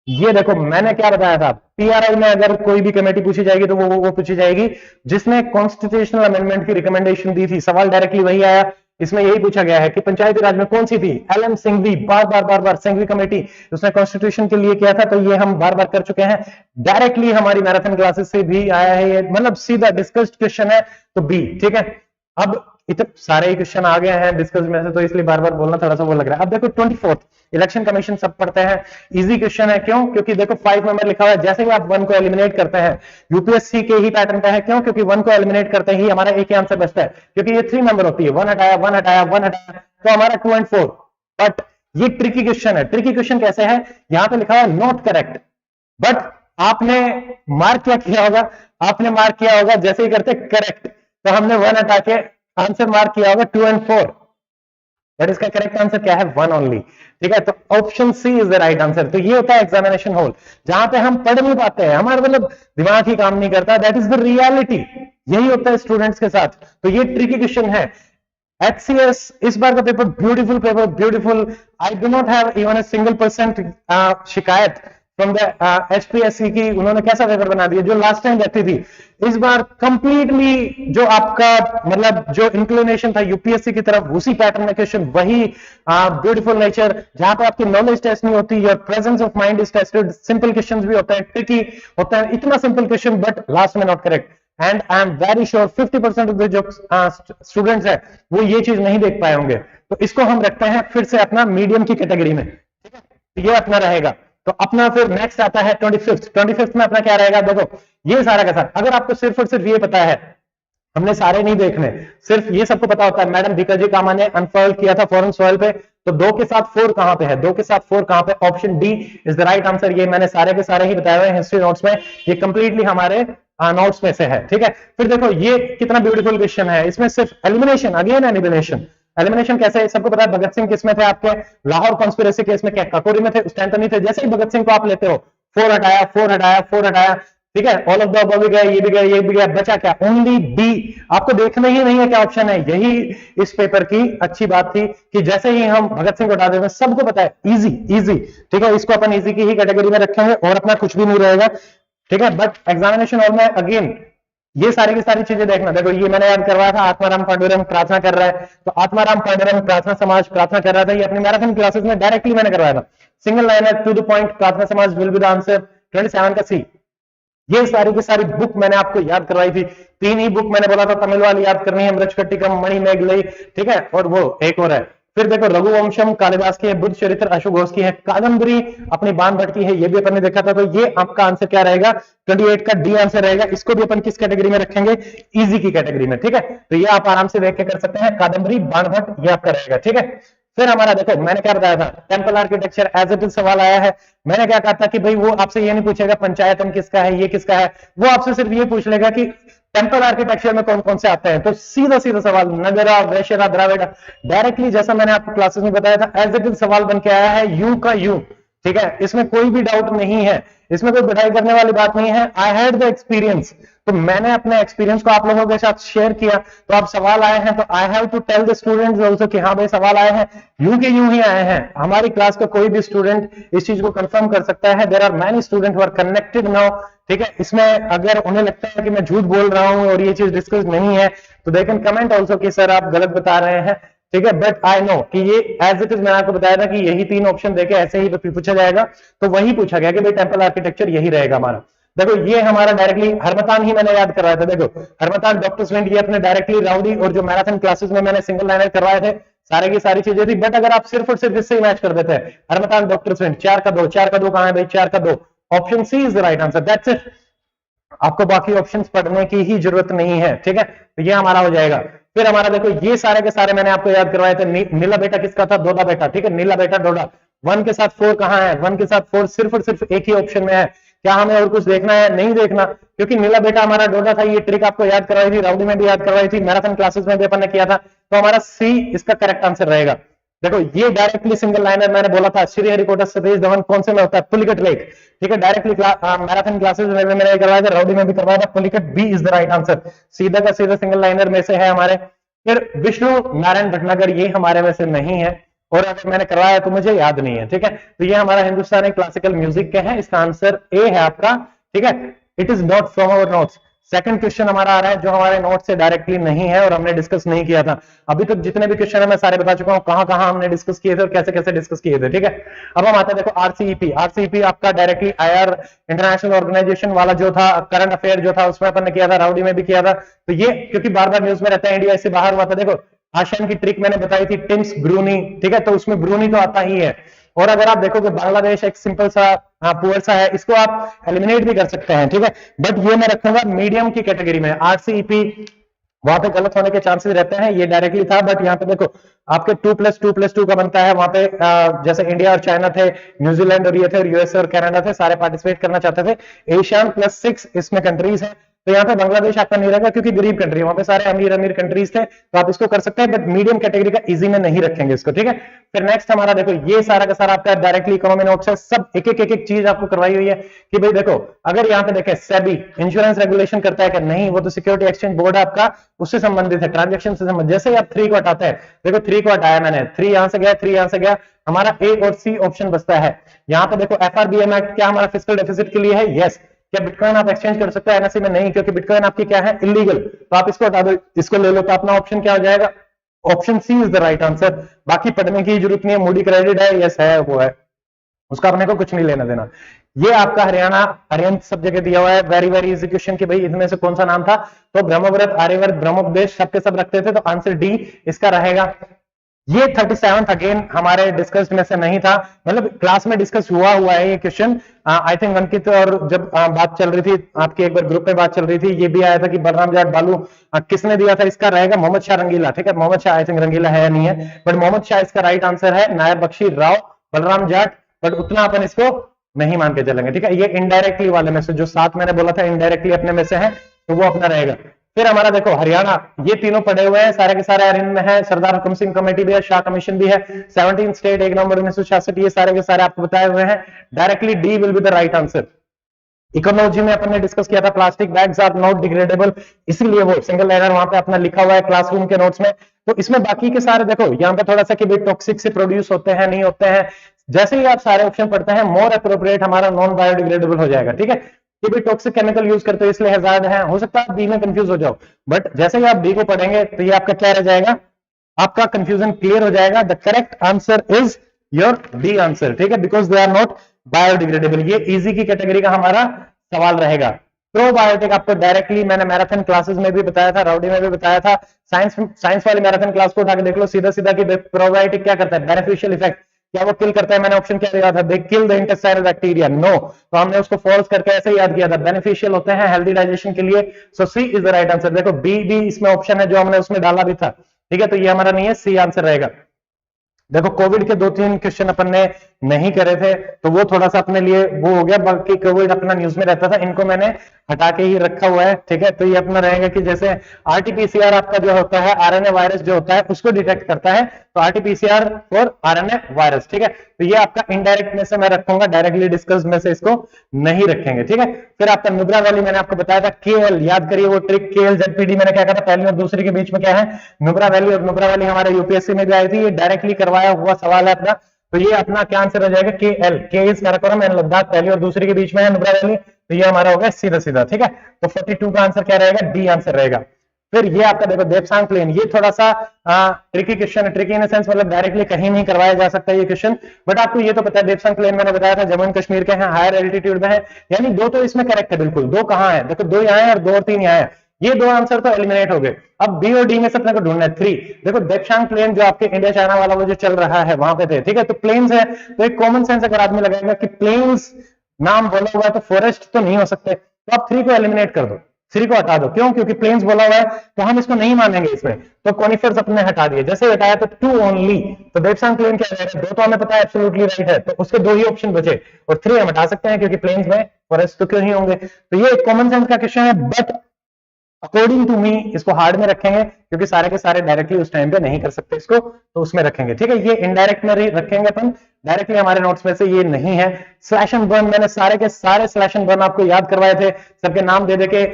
ये देखो मैंने क्या बताया था, पीआरआई में अगर कोई भी कमेटी पूछी जाएगी तो वो पूछी जाएगी जिसने कॉन्स्टिट्यूशनल अमेंडमेंट की रिकमेंडेशन दी थी। सवाल डायरेक्टली वही आया, इसमें यही पूछा गया है कि पंचायती राज में कौन सी थी, एलएम सिंघवी। बार सिंघवी कमेटी उसने कॉन्स्टिट्यूशन के लिए किया था, तो ये हम बार कर चुके हैं। डायरेक्टली हमारी मैराथन क्लासेस से भी आया है ये, मतलब सीधा डिस्कस्ड क्वेश्चन है, तो बी, ठीक है। अब इतने सारे ही क्वेश्चन आ गए हैं डिस्कस में से, तो इसलिए बार बोलना थोड़ा सा वो लग रहा है। अब देखो 24 इलेक्शन कमीशन सब पढ़ते हैं, इजी क्वेश्चन है। क्यों? क्योंकि देखो 5 नंबर लिखा हुआ है, जैसे ही आप 1 को एलिमिनेट करते हैं, यूपीएससी के ही पैटर्न का है। क्यों? क्योंकि 1 को एलिमिनेट करते ही हमारा एक ही आंसर बचता है, क्योंकि ये 3 नंबर होती है, 1 हटाया 1 हटाया 1 हटाया, तो हमारा 2 एंड 4। बट ये ट्रिकी क्वेश्चन है। ट्रिकी क्वेश्चन कैसे है, यहां पे लिखा हुआ है नॉट करेक्ट, बट आपने मार्क क्या किया होगा, आपने मार्क किया होगा जैसे ही करते करेक्ट, तो हमने 1 हटा के आंसर मार्क किया होगा 2 एंड 4, बट इसका करेक्ट आंसर क्या है 1 ओनली, ठीक है। तो option C is the right answer. तो ये होता है एग्जामिनेशन हॉल, जहां पे हम पढ़ नहीं पाते हैं, हमारा मतलब दिमाग ही काम नहीं करता, दैट इज द रियलिटी। यही होता है स्टूडेंट्स के साथ। तो ये ट्रिकी क्वेश्चन है। HCS इस बार का paper paper beautiful. I do not have even a single percent शिकायत फ्रॉम द HPSC की। उन्होंने कैसा पेपर बना दिया जो लास्ट टाइम रहती थी, इस बार कंप्लीटली जो आपका मतलब जो इंक्लिनेशन था यूपीएससी की तरफ, उसी पैटर्न में क्वेश्चन, वही ब्यूटीफुल नेचर, जहां पे आपकी नॉलेज टेस्ट नहीं होती, your presence of mind is tested. Simple questions भी होते हैं, ट्रिकी होता है, इतना सिंपल क्वेश्चन बट लास्ट में not correct. And I am very sure 50% of the जो स्टूडेंट्स है वो ये चीज नहीं देख पाए होंगे। तो इसको हम रखते हैं फिर से अपना मीडियम की कैटेगरी में, ठीक है। ये अपना रहेगा। तो अपना फिर नेक्स्ट आता है 25th में अपना क्या रहेगा, देखो ये सारा का सारा, अगर आपको सिर्फ और सिर्फ ये पता है, हमने सारे नहीं देखने, सिर्फ ये सबको पता होता है, मैडम दीपिका कामा ने अनफर्ल किया था फॉरेन सॉइल पे, तो 2 के साथ 4 कहां पे है, 2 के साथ 4 कहां पे, option D is the right answer. ये मैंने सारे के सारे ही बताए हुए हैं हिस्ट्री नोट्स में, ये कंप्लीटली हमारे नोट्स में से है, ठीक है। फिर देखो ये कितना ब्यूटीफुल क्वेश्चन है, इसमें सिर्फ एलिमिनेशन, अगेन एलिमिनेशन। एलिमिनेशन कैसे है सबको पता है, भगत सिंह किस में थे आपके, लाहौर कॉन्स्पिरेसी केस में क्या काकोरी में थे, उस टाइम तो नहीं थे। जैसे ही भगत सिंह को आप लेते हो, 4 हटाया 4 हटाया 4 हटाया, ठीक है, ऑल ऑफ द अबव भी गया, ये भी गया, ये भी गया, बचा क्या, ओनली बी। आपको देखना ही नहीं है क्या ऑप्शन है। यही इस पेपर की अच्छी बात थी कि जैसे ही हम भगत सिंह को हटा देते हैं, सबको पता है इजी इजी, ठीक है। इसको अपन इजी की ही कैटेगरी में रखेंगे और अपना कुछ भी नहीं रहेगा, ठीक है। बट एग्जामिनेशन हॉल में अगेन ये सारी की सारी चीजें देखना। देखो ये मैंने याद करवाया था, आत्माराम पांडुरंग प्रार्थना कर रहा है, तो आत्माराम पांडुरंग प्रार्थना समाज प्रार्थना कर रहा था, ये अपनी मैराथन क्लासेस में डायरेक्टली मैंने करवाया था। सिंगल लाइन है, टू द पॉइंट, प्रार्थना समाज विल बी द आंसर, 27 का सी। ये सारी की सारी बुक मैंने आपको याद करवाई थी। 3 ही बुक मैंने बोला था तमिल वाली याद करनी है, मृचकट्टिकम, मणिमेगलई, ठीक है, और वो एक और है फिर देखो रघुवंशम कालिदास की है, बुद्ध चरित्र अशोक घोष की है, कादम्बरी अपनी बाण भट्ट की है, ये भी अपन ने देखा था। तो ये आपका आंसर क्या रहेगा, 28 का डी आंसर रहेगा। इसको भी अपन किस कैटेगरी में रखेंगे, इजी की कैटेगरी में, ठीक है। तो ये आप आराम से देख के कर सकते हैं, कादम्बरी बाण भट्ट ये आपका रहेगा, ठीक है। फिर हमारा देखो मैंने क्या बताया था, temple architecture as it is सवाल आया है। मैंने क्या कहा था कि भाई वो आपसे ये नहीं पूछेगा पंचायतन किसका है, ये किसका है, वो आपसे सिर्फ ये पूछ लेगा कि टेंपल आर्किटेक्चर में कौन कौन से आते हैं। तो सीधा सीधा सवाल नगरा, वैश्यरा, द्राविड़, डायरेक्टली जैसा मैंने आपको क्लासेस में बताया था एज इट इज सवाल बन के आया है, यू का यू, ठीक है। इसमें कोई भी डाउट नहीं है, इसमें कोई बढ़ाई करने वाली बात नहीं है। आई हैड द एक्सपीरियंस, तो मैंने अपने एक्सपीरियंस को आप लोगों के साथ शेयर किया। तो आप सवाल आए हैं तो I have to tell the students also कि हाँ भाई सवाल आए हैं, यूं के यूं ही आए हैं। हमारी क्लास का कोई भी स्टूडेंट इस चीज को कंफर्म कर सकता है। There are many student who are connected now, ठीक है। इसमें अगर उन्हें लगता है कि मैं झूठ बोल रहा हूं और ये चीज डिस्कस नहीं है तो दे कैन कमेंट आल्सो कि सर आप गलत बता रहे हैं, ठीक है। बट आई नो कि ये एज इट इज मैंने आपको बताया था कि यही 3 ऑप्शन देके ऐसे ही पूछा जाएगा। तो वही पूछा गया कि भाई टेंपल आर्किटेक्चर यही रहेगा हमारा। देखो ये हमारा डायरेक्टली हरमतान ही मैंने याद करवाया था। देखो हरमतान, डॉक्टर स्विंड, ये अपने डायरेक्टली राउडी और जो मैराथन क्लासेस में मैंने सिंगल लाइनर करवाए थे, सारे की सारी चीजें थी। बट अगर आप सिर्फ और सिर्फ इससे मैच कर देते हैं, हरमतान डॉक्टर स्विंड 4 का 2, 4 का 2 कहां है भाई, 4 का 2, option C is the right answer, that's it. आपको बाकी ऑप्शंस पढ़ने की ही जरूरत नहीं है, ठीक है। तो ये हमारा हो जाएगा। फिर हमारा देखो ये सारे के सारे मैंने आपको याद करवाए थे। नीला बेटा किसका था, डोडा बेटा, ठीक है। नीला बेटा डोडा, 1 के साथ 4 कहां है, 1 के साथ 4 सिर्फ और सिर्फ एक ही ऑप्शन में है। क्या हमें और कुछ देखना है, नहीं देखना, क्योंकि नीला बेटा हमारा डोडा था। ये ट्रिक आपको याद करवाई थी, राउडी में भी याद करवाई थी, मैराथन क्लासेस में भी अपन ने किया था। तो हमारा सी इसका करेक्ट आंसर रहेगा। देखो ये डायरेक्टली सिंगल लाइनर मैंने बोला था, श्री हरिकोटा सतीश धवन कौन से में होता है, पुलिकट लेक, ठीक है। डायरेक्टली मैराथन क्लासेस में मैंने करवाया था, राउडी में भी करवाया था, Pulicat B is the right answer. सीधा का सीधा सिंगल लाइनर में से है हमारे। फिर विष्णु नारायण भटनागर, ये हमारे में से नहीं है, और अगर मैंने करवाया तो मुझे याद नहीं है, ठीक है। तो ये हमारा हिंदुस्तानी क्लासिकल म्यूजिक के हैं, इसका आंसर ए है आपका, ठीक है। It is not from our notes. Second question हमारा आ रहा है जो हमारे नोट से डायरेक्टली नहीं है और हमने डिस्कस नहीं किया था। अभी तक जितने भी क्वेश्चन है मैं सारे बता चुका हूं, कहां कहां हमने डिस्कस किए थे और कैसे कैसे डिस्कस किए थे, ठीक है। अब हम आते हैं देखो आरसीईपी। आरसीईपी आपका डायरेक्टली आईआर इंटरनेशनल ऑर्गेनाइजेशन वाला जो था, करंट अफेयर जो था, उसमें अपन ने किया था, राउडी में भी किया था। तो ये क्योंकि बार बार न्यूज में रहता है, इंडिया से बाहर हुआ था। देखो आशियान की ट्रिक मैंने बताई थी, टिम्स ब्रूनी, ठीक है। तो उसमें ब्रूनी तो आता ही है। और अगर आप देखोगे बांग्लादेश एक सिंपल सा पुअर सा है, इसको आप एलिमिनेट भी कर सकते हैं, ठीक है। बट ये मैं रखूंगा मीडियम की कैटेगरी में। आरसीईपी वहां पे गलत होने के चांसेस रहते हैं, ये डायरेक्टली था। बट यहाँ पे देखो आपके 2+2+2 का बनता है। वहां पे जैसे इंडिया और चाइना थे, न्यूजीलैंड और ये थे, और यूएसए और कनाडा थे, सारे पार्टिसिपेट करना चाहते थे। एशियन +6 इसमें कंट्रीज है। तो यहाँ पे बांग्लादेश आपका नहीं रहेगा क्योंकि गरीब कंट्री, वहां पे सारे अमीर अमीर कंट्रीज थे। तो आप इसको कर सकते हैं, बट मीडियम कैटेगरी का इजी में नहीं रखेंगे इसको, ठीक है। फिर नेक्स्ट हमारा देखो ये सारा का सारा आपका डायरेक्टली इकोनॉमी नोट्स है, सब एक एक चीज आपको करवाई हुई है कि भाई देखो अगर यहाँ पे देखें सेबी इंश्योरेंस रेगुलेशन करता है कि नहीं, वो तो सिक्योरिटी एक्सचेंज बोर्ड है आपका, उससे संबंधित है, ट्रांजेक्शन से संबंधित। जैसे ही आप 3 को हटाते हैं, देखो 3 को हटाया मैंने, 3 यहां से गया, 3 यहां से गया, हमारा ए और सी ऑप्शन बचता है। यहाँ पे देखो एफआरबीएम एक्ट क्या हमारा फिस्कल डेफिसिट के लिए है, यस। क्या बिटकॉइन आप एक्सचेंज कर सकते हो एनएससी में, नहीं, क्योंकि बिटकॉइन आपकी क्या है, इलीगल। तो आप इसको हटा दो, इसको ले लो, तो अपना ऑप्शन क्या हो जाएगा, option C is the right answer. बाकी पढ़ने की जरूरत नहीं है, मूडी क्रेडिट है, यस है, वो है, उसका अपने को कुछ नहीं लेना देना। ये आपका हरियाणा सब जगह दिया हुआ है। वेरी वेरी इजी क्वेश्चन कि भाई इनमें से कौन सा नाम था, तो ब्रह्मव्रत, आर्यवर्त, ब्रह्मोपदेश सबके सब रखते थे, तो आंसर डी इसका रहेगा। ये 37 अगेन हमारे डिस्कस में से नहीं था, मतलब क्लास में डिस्कस हुआ है ये क्वेश्चन। आई थिंक अंकित और जब बात चल रही थी आपकी, एक बार ग्रुप में बात चल रही थी, ये भी आया था कि बलराम जाट बालू किसने दिया था, इसका रहेगा मोहम्मद शाह रंगीला, ठीक है। मोहम्मद शाह आई थिंक रंगीला है या नहीं है, बट मोहम्मद शाह इसका राइट आंसर है। नायब बख्शी, राव, बलराम जाट, बट उतना अपन इसको नहीं मान के चलेंगे, ठीक है। ये इनडायरेक्टली वाले में से जो 7 मैंने बोला था इनडायरेक्टली अपने में से है, तो वो अपना रहेगा। फिर हमारा देखो हरियाणा, ये तीनों पड़े हुए हैं, सारे के सारे अरविंद में है, सरदार हुकुम सिंह कमेटी भी है, शाह कमीशन भी है, 17 स्टेट, 1 नवंबर 1966, ये सारे के सारे आपको बताए हुए हैं। Directly D will be the right answer. Economy में अपन ने डिस्कस किया था plastic bags are not degradable, इसीलिए वो सिंगल लाइनर वहां पे अपना लिखा हुआ है क्लासरूम के नोट्स में। तो इसमें बाकी के सारे देखो यहाँ पे थोड़ा सा कि भाई टॉक्सिक से प्रोड्यूस होते हैं नहीं होते हैं, जैसे ही आप सारे ऑप्शन पढ़ते हैं मोर अप्रोप्रिएट हमारा नॉन बायोडिग्रेडेबल हो जाएगा, ठीक है। कि भाई टॉक्सिक केमिकल यूज करते हो इसलिए हैजार्ड है, हो सकता है आप बी में कंफ्यूज हो जाओ, बट जैसे ही आप बी को पढ़ेंगे तो ये आपका क्या रह जाएगा, आपका कंफ्यूजन क्लियर हो जाएगा। The correct answer is your D answer, ठीक है, because they are not biodegradable. ये इजी की कैटेगरी का हमारा सवाल रहेगा। प्रोबायोटिक आपको डायरेक्टली मैंने मैराथन क्लासेस में भी बताया था, राउडी में भी बताया था, साइंस वाली मैराथन क्लास को उठा के देख लो सीधा सीधा कि प्रोबायोटिक क्या करता है, बेनिफिशियल इफेक्ट, क्या वो किल करता है? मैंने ऑप्शन क्या दिया था, they kill the intestinal bacteria, no, तो हमने उसको फॉल्स करके ऐसे याद किया था, बेनिफिशियल होते हैं हेल्दी डाइजेशन के लिए, सो सी इज द राइट आंसर। देखो बी भी इसमें ऑप्शन है जो हमने उसमें डाला भी था, ठीक है, तो ये हमारा नहीं है, सी आंसर रहेगा। देखो कोविड के 2-3 क्वेश्चन अपन ने नहीं करे थे तो वो थोड़ा सा अपने लिए वो हो गया, बाकी कोविड अपना न्यूज में रहता था, इनको मैंने हटा के ही रखा हुआ है, ठीक है। तो ये अपना रहेगा कि जैसे आरटीपीसीआर आपका जो होता है आरएनए वायरस जो होता है उसको डिटेक्ट करता है, तो आरटीपीसीआर फॉर आरएनए वायरस, ठीक है। तो ये आपका इनडायरेक्ट में से मैं रखूंगा, डायरेक्टली डिस्कस में से इसको नहीं रखेंगे, ठीक है। फिर आपका नुब्रा वैली मैंने आपको बताया था, केएल याद करिए वो ट्रिक, केएल जेडपीडी मैंने क्या कहा था, पहली और दूसरी के बीच में क्या है, नुब्रा वैली, और नुब्रा वैली हमारे यूपीएससी में भी आई थी, ये डायरेक्टली करवाया हुआ सवाल है अपना, तो ये अपना क्या आंसर हो जाएगा, के एल, के इज काराकोरम एंड लद्दाख, पहली और दूसरी के बीच में है नुब्रा वैली, तो ये हमारा हो गया सीधा सीधा, ठीक है। तो 42 का आंसर क्या रहेगा, डी आंसर रहेगा। फिर ये आपका देखो देवसांग प्लेन, ये थोड़ा सा ट्रिकी क्वेश्चन है, ट्रिकी इन सेंस मतलब डायरेक्टली कहीं नहीं करवाया जा सकता ये क्वेश्चन, बट आपको ये तो पता है देवसांग प्लेन मैंने बताया था जम्मू एंड कश्मीर के हैं, हायर एल्टीट्यूड में है, यानी दो तो इसमें करेक्ट है बिल्कुल, दो कहां है, देखो 2 यहाँ है और 2 और 3 यहाँ है, ये 2 आंसर तो एलिमिनेट हो गए। अब बी और डी में से अपने को ढूंढना है 3। देखो देवसांग प्लेन जो आपके इंडिया चाइना वाला वो जो चल रहा है वहां पे थे, ठीक है, तो प्लेन्स है, तो एक कॉमन सेंस अगर आदमी लगाएगा कि प्लेन्स नाम बोला हुआ है तो फॉरेस्ट तो नहीं हो सकते, तो आप 3 को एलिमिनेट कर दो, 3 को हटा दो, क्यों, क्योंकि प्लेन्स बोला हुआ है तो हम इसको नहीं मानेंगे इसमें, तो कॉनिफर्स अपने हटा दिए, जैसे हटाया तो 2 ओनली, तो देवसांग प्लेन क्या रहेगा, 2 तो हमें पता है एब्सोल्युटली राइट है, तो उसके 2 ही ऑप्शन बचे, और 3 हम हटा सकते हैं क्योंकि प्लेन्स में फॉरेस्ट तो क्यों नहीं होंगे, तो ये एक कॉमन सेंस का क्वेश्चन है, बट अकॉर्डिंग टू मी इसको हार्ड में रखेंगे क्योंकि सारे के सारे डायरेक्टली उस टाइम पे नहीं कर सकते इसको, तो उसमें रखेंगे, ठीक है। ये इनडायरेक्ट में रखेंगे अपन, डायरेक्टली हमारे नोट्स में से ये नहीं है। स्लैश एंड बर्न मैंने सारे के सारे स्लैश एंड बर्न आपको याद करवाए थे, सबके नाम दे देके,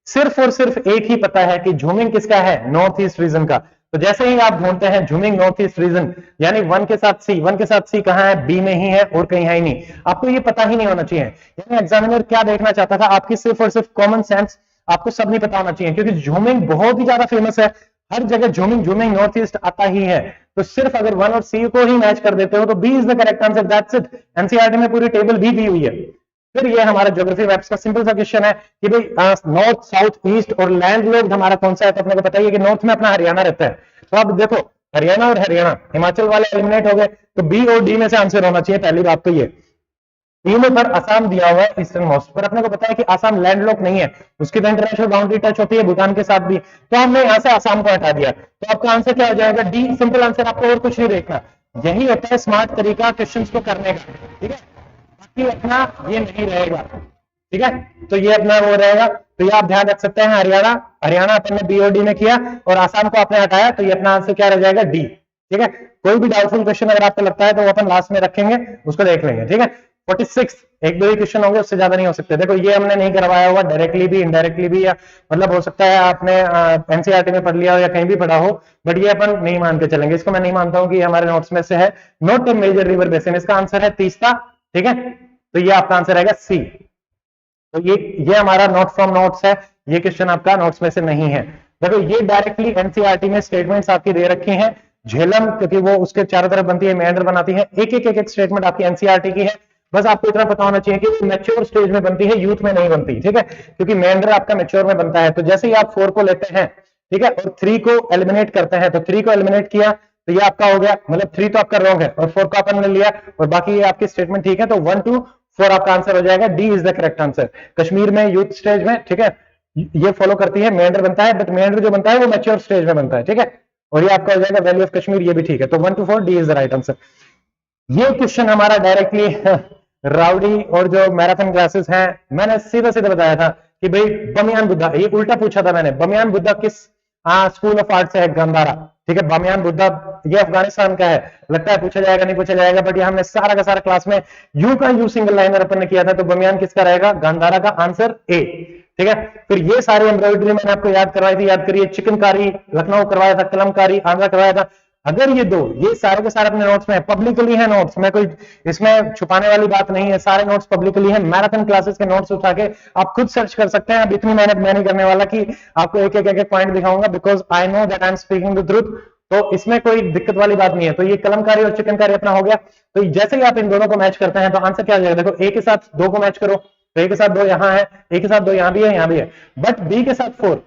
सिर्फ और सिर्फ एक ही पता है कि झूमिंग किसका है, नॉर्थ ईस्ट रीजन का, तो जैसे ही आप ढूंढते हैं झूमिंग नॉर्थ ईस्ट रीजन, यानी 1 के साथ सी, 1 के साथ सी कहां है, बी में ही है और कहीं है ही नहीं, आपको ये पता ही नहीं होना चाहिए, यानी एग्जामिनर क्या देखना चाहता था, आपकी सिर्फ और सिर्फ कॉमन सेंस, आपको सब नहीं पता होना चाहिए, क्योंकि झूमिंग बहुत ही ज्यादा फेमस है, हर जगह झूमिंग झूमिंग नॉर्थ ईस्ट आता ही है, तो सिर्फ अगर 1 और सी को ही मैच कर देते हो तो B is the correct answer, that's it. NCERT में पूरी टेबल भी दी हुई है। फिर ये हमारा ज्योग्राफी मैप्स का सिंपल सा क्वेश्चन है कि भाई नॉर्थ साउथ ईस्ट और लैंडलॉक्ड हमारा कौन सा है, तो अपने को बताइए कि नॉर्थ में अपना हरियाणा रहता है, तो अब देखो हरियाणा और हरियाणा, हिमाचल वाले एलिमिनेट हो गए, तो बी और डी में से आंसर होना चाहिए, पहली बात तो ये। तीनों पर असम दिया हुआ है ईस्टर्न मोस्ट, पर अपने को पता है कि असम लैंडलॉक नहीं है, उसकी तो इंटरनेशनल बाउंड्री टच होती है भूटान के साथ भी, तो हमने यहाँ से असम को हटा दिया, तो आपका आंसर क्या हो जाएगा, डी, सिंपल आंसर, आपको और कुछ नहीं देखना, यही होता है स्मार्ट तरीका क्वेश्चंस को करने का, ठीक है, बाकी अपना ये नहीं रहेगा, ठीक है, तो ये अपना वो रहेगा, तो ये आप ध्यान रख सकते हैं, हरियाणा, हरियाणा अपन ने बी और डी में किया और आसाम को आपने हटाया, तो ये अपना आंसर क्या रह जाएगा, डी, ठीक है। कोई भी डाउटफुल क्वेश्चन अगर आपको लगता है तो वो अपन लास्ट में रखेंगे, उसको देख लेंगे, ठीक है। 46 एक दो ही क्वेश्चन होंगे, उससे ज्यादा नहीं हो सकते। देखो ये हमने नहीं करवाया हुआ, डायरेक्टली भी इनडायरेक्टली भी, या मतलब हो सकता है आपने एनसीईआरटी में पढ़ लिया हो या कहीं भी पढ़ा हो, बट ये अपन नहीं मान के चलेंगे, इसको मैं नहीं मानता हूं कि हमारे नोट्स में से है। Not a major river basin, इसका आंसर है तीसरा, ठीक है, तो ये आपका आंसर रहेगा सी। तो ये हमारा नोट फ्रॉम नोट्स है, ये क्वेश्चन आपका नोट्स में से नहीं है। देखो ये डायरेक्टली एनसीईआरटी में स्टेटमेंट्स आपकी दे रखी हैं, झेलम क्योंकि वो उसके चारों तरफ बनती है, मेंढर बनाती है, एक एक स्टेटमेंट आपकी एनसीईआरटी की है, बस आपको इतना पता होना चाहिए कि मैच्योर स्टेज में बनती है, यूथ में नहीं बनती, ठीक है, क्योंकि मेंढर आपका मैच्योर में बनता है। तो जैसे ही आप 4 को लेते हैं, ठीक है, और 3 को एलिमिनेट करते हैं, तो 3 को एलिमिनेट किया तो ये आपका हो गया, मतलब 3 तो आपका रॉन्ग है और 4 को अपन ने लिया, और बाकी ये आपकी स्टेटमेंट ठीक है, तो 1 2 4 आपका आंसर हो जाएगा, D is the correct answer. Kashmir में यूथ स्टेज में, ठीक है, ये फॉलो करती है, मेंढर बनता है, बट मेंढर जो बनता है वो मैच्योर स्टेज में बनता है, ठीक है, और ये आपका हो जाएगा वैली ऑफ कश्मीर, ये भी ठीक है, तो 1 2 4 D is the right answer. ये क्वेश्चन हमारा डायरेक्टली राउडी और जो मैराथन क्लासेस हैं, मैंने सीधा सीधा बताया था कि भाई बमियान बुद्धा, ये उल्टा पूछा था मैंने, बमियान बुद्धा किस स्कूल ऑफ आर्ट से है, गांधारा, ठीक है, बमियान बुद्धा ये अफगानिस्तान का है, लगता है पूछा जाएगा नहीं पूछा जाएगा, बट ये हमने सारा का सारा क्लास में यू का यू सिंगल लाइनर अपन ने किया था, तो बमियान किसका रहेगा, गांधारा का, आंसर ए, ठीक है। फिर ये सारी एम्ब्रॉयडरी मैंने आपको याद करवाई थी, याद करिए, चिकनकारी लखनऊ करवाया था, कलमकारी आंध्रा करवाया था। अगर ये 2 ये सारे के सारे अपने नोट्स में पब्लिकली है, नोट्स में कोई इसमें छुपाने वाली बात नहीं है, सारे नोट्स पब्लिकली है, मैराथन क्लासेस के नोट्स उठा के आप खुद सर्च कर सकते हैं। अब इतनी मेहनत मैं नहीं करने वाला कि आपको एक एक पॉइंट दिखाऊंगा, because I know that I am speaking the truth, तो इसमें कोई दिक्कत वाली बात नहीं है। तो ये कलमकारी और चिकनकारी अपना हो गया, तो जैसे ही आप इन दोनों को मैच करते हैं तो आंसर क्या आ जाएगा, देखो ए के साथ 2 को मैच करो, तो ए के साथ 2 यहां है, ए के साथ 2 यहां भी है, यहां भी है, बट बी के साथ 4,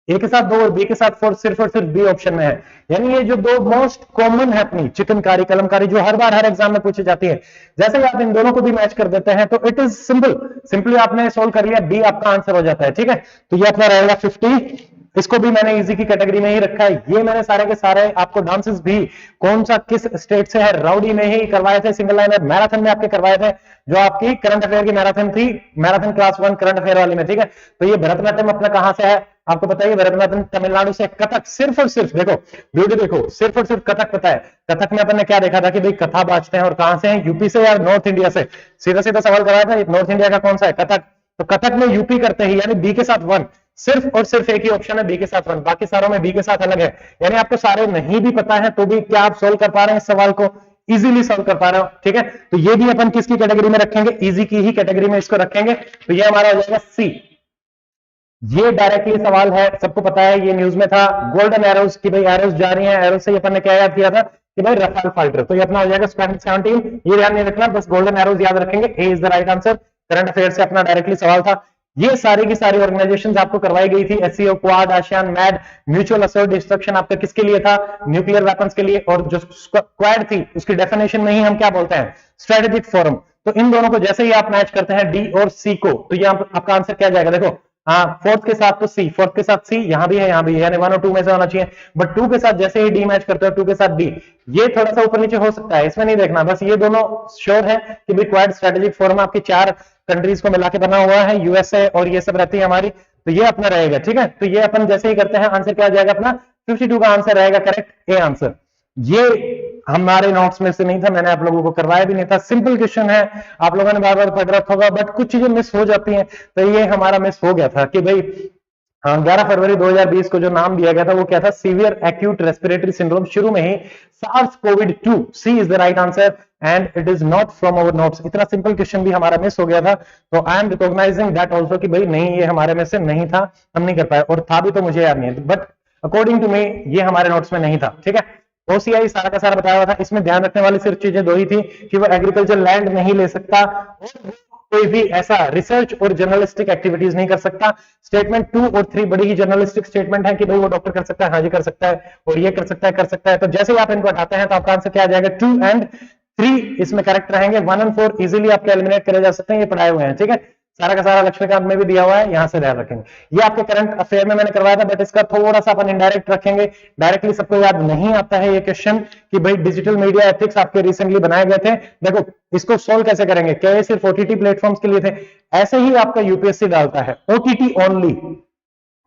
ए के साथ 2 और बी के साथ 4 सिर्फ और सिर्फ बी ऑप्शन में है। यानी ये जो 2 मोस्ट कॉमन है अपनी चिकनकारी कलमकारी जो हर बार हर एग्जाम में पूछी जाती है, जैसे ही आप इन दोनों को भी मैच कर देते हैं तो इट इज सिंपली आपने सोल्व कर लिया, बी आपका आंसर हो जाता है। ठीक है, तो ये अपना रहेगा 50। इसको भी मैंने इजी की कैटेगरी में ही रखा है। ये मैंने सारे के सारे आपको डांसेस भी कौन सा किस स्टेट से है, राउडी में ही करवाए थे, सिंगल लाइनर मैराथन में आपके करवाए थे, जो आपकी करंट अफेयर की मैराथन थी, मैराथन क्लास 1 करंट अफेयर वाली में। ठीक है, तो ये भरतनाट्यम अपना कहां से है आपको पता है, भरतनाट्यम तमिलनाडु से। कथक सिर्फ और सिर्फ देखो ब्यूटी देखो, सिर्फ और सिर्फ कथक पता है। कथक में अपन ने क्या देखा था कि भाई कथा बाजते हैं और कहां से हैं, यूपी से या नॉर्थ इंडिया से। सीधा सीधा सवाल कराया था, नॉर्थ इंडिया का कौन सा है, कथक। तो कथक में यूपी करते हैं, यानी बी के साथ 1, सिर्फ और सिर्फ एक ही ऑप्शन है बी के साथ 1, बाकी सारों में बी के साथ अलग है। यानी आपको सारे नहीं भी पता है तो भी क्या आप सोल्व कर पा रहे हैं इस सवाल को, इजीली सोल्व कर पा रहे हो। ठीक है, तो ये भी अपन किसकी कैटेगरी में रखेंगे, इजी की ही कैटेगरी में इसको रखेंगे। तो ये हमारा हो जाएगा सी। ये डायरेक्टली सवाल है, सबको पता है, ये न्यूज में था, गोल्डन एरोज की भाई एरोज जा रही हैं, एरोज से अपन ने क्या याद किया था कि भाई रफाल फाइटर। तो ये अपना हो जाएगा 17, ये ध्यान नहीं रखना, बस गोल्डन एरोज याद रखेंगे, A is the right answer. Current affair से अपना डायरेक्टली सवाल था। ये सारी की सारी ऑर्गेनाइजेशंस आपको करवाई गई थी, SCO, quad, ASEAN, mad, mutual assert destruction आपका किसके लिए था, न्यूक्लियर वेपन्स के लिए। और जो क्वाड थी उसकी डेफिनेशन में ही हम क्या बोलते हैं, स्ट्रेटेजिक फोरम। तो इन दोनों को जैसे ही आप मैच करते हैं डी और सी को, तो ये आपका आंसर क्या जाएगा, देखो हाँ, फोर्थ के साथ तो सी, फोर्थ के साथ सी, यहां भी है यहां भी है, यानी 1 और 2 में से होना चाहिए। बट 2 के साथ जैसे ही डी मैच करते हो, 2 के साथ डी, ये थोड़ा सा ऊपर नीचे हो सकता है, इसमें नहीं देखना, बस ये दोनों श्योर है कि भाई क्वाड स्ट्रेटेजिक फोरम आपकी 4 कंट्रीज को मिला के बना हुआ है, यूएसए और ये सब रहती है हमारी, तो ये अपना रहेगा। ठीक है, तो ये अपन जैसे ही करते हैं आंसर क्या जाएगा अपना 52 का आंसर रहेगा करेक्ट, ए आंसर। ये हमारे नोट्स में से नहीं था, मैंने आप लोगों को करवाया भी नहीं था, सिंपल क्वेश्चन है, आप लोगों ने बार बार पढ़ रखा होगा, बट कुछ चीजें मिस हो जाती हैं, तो ये हमारा मिस हो गया था कि भाई 11 फरवरी 2020 को जो नाम दिया गया था वो क्या था, सीवियर एक्यूट रेस्पिरेटरी सिंड्रोम, शुरू में ही SARS-CoV-2, C is the right answer and it is not from our notes. इतना सिंपल क्वेश्चन भी हमारा मिस हो गया था, तो I am recognizing that also कि भाई नहीं, ये हमारे में से नहीं था, हम नहीं कर पाए, और था भी तो मुझे याद नहीं है, बट अकॉर्डिंग टू मी ये हमारे नोट्स में नहीं था। ठीक है, ओसीआई सारा का सारा बताया हुआ था, इसमें ध्यान रखने वाली सिर्फ चीजें 2 ही थी कि वो एग्रीकल्चर लैंड नहीं ले सकता और कोई भी ऐसा रिसर्च और जर्नलिस्टिक एक्टिविटीज नहीं कर सकता। स्टेटमेंट 2 और 3 बड़ी ही जर्नलिस्टिक स्टेटमेंट है कि भाई वो डॉक्टर कर सकता है, हाँ जी कर सकता है, और ये कर सकता है। तो जैसे ही आप इनको हटाते हैं तो आपका आंसर क्या आ जाएगा, 2 एंड 3 इसमें करेक्ट रहेंगे, 1 और 4 इजीली आपके एलिमिनेट करे जा सकते हैं, ये पढ़ाए हुए हैं। ठीक है, सारा का सारा लक्ष्मीकांत में भी दिया हुआ है, यहां से ध्यान रखेंगे। ये आपके करंट अफेयर में मैंने करवाया था, बट इसका थोड़ा सा अपन इनडायरेक्ट रखेंगे, डायरेक्टली सबको याद नहीं आता है ये क्वेश्चन कि भाई डिजिटल मीडिया एथिक्स आपके रिसेंटली बनाए गए थे। देखो इसको सोल्व कैसे करेंगे, क्या ये सिर्फ ओटीटी प्लेटफॉर्म्स के लिए थे, ऐसे ही आपका यूपीएससी डालता है ओटीटी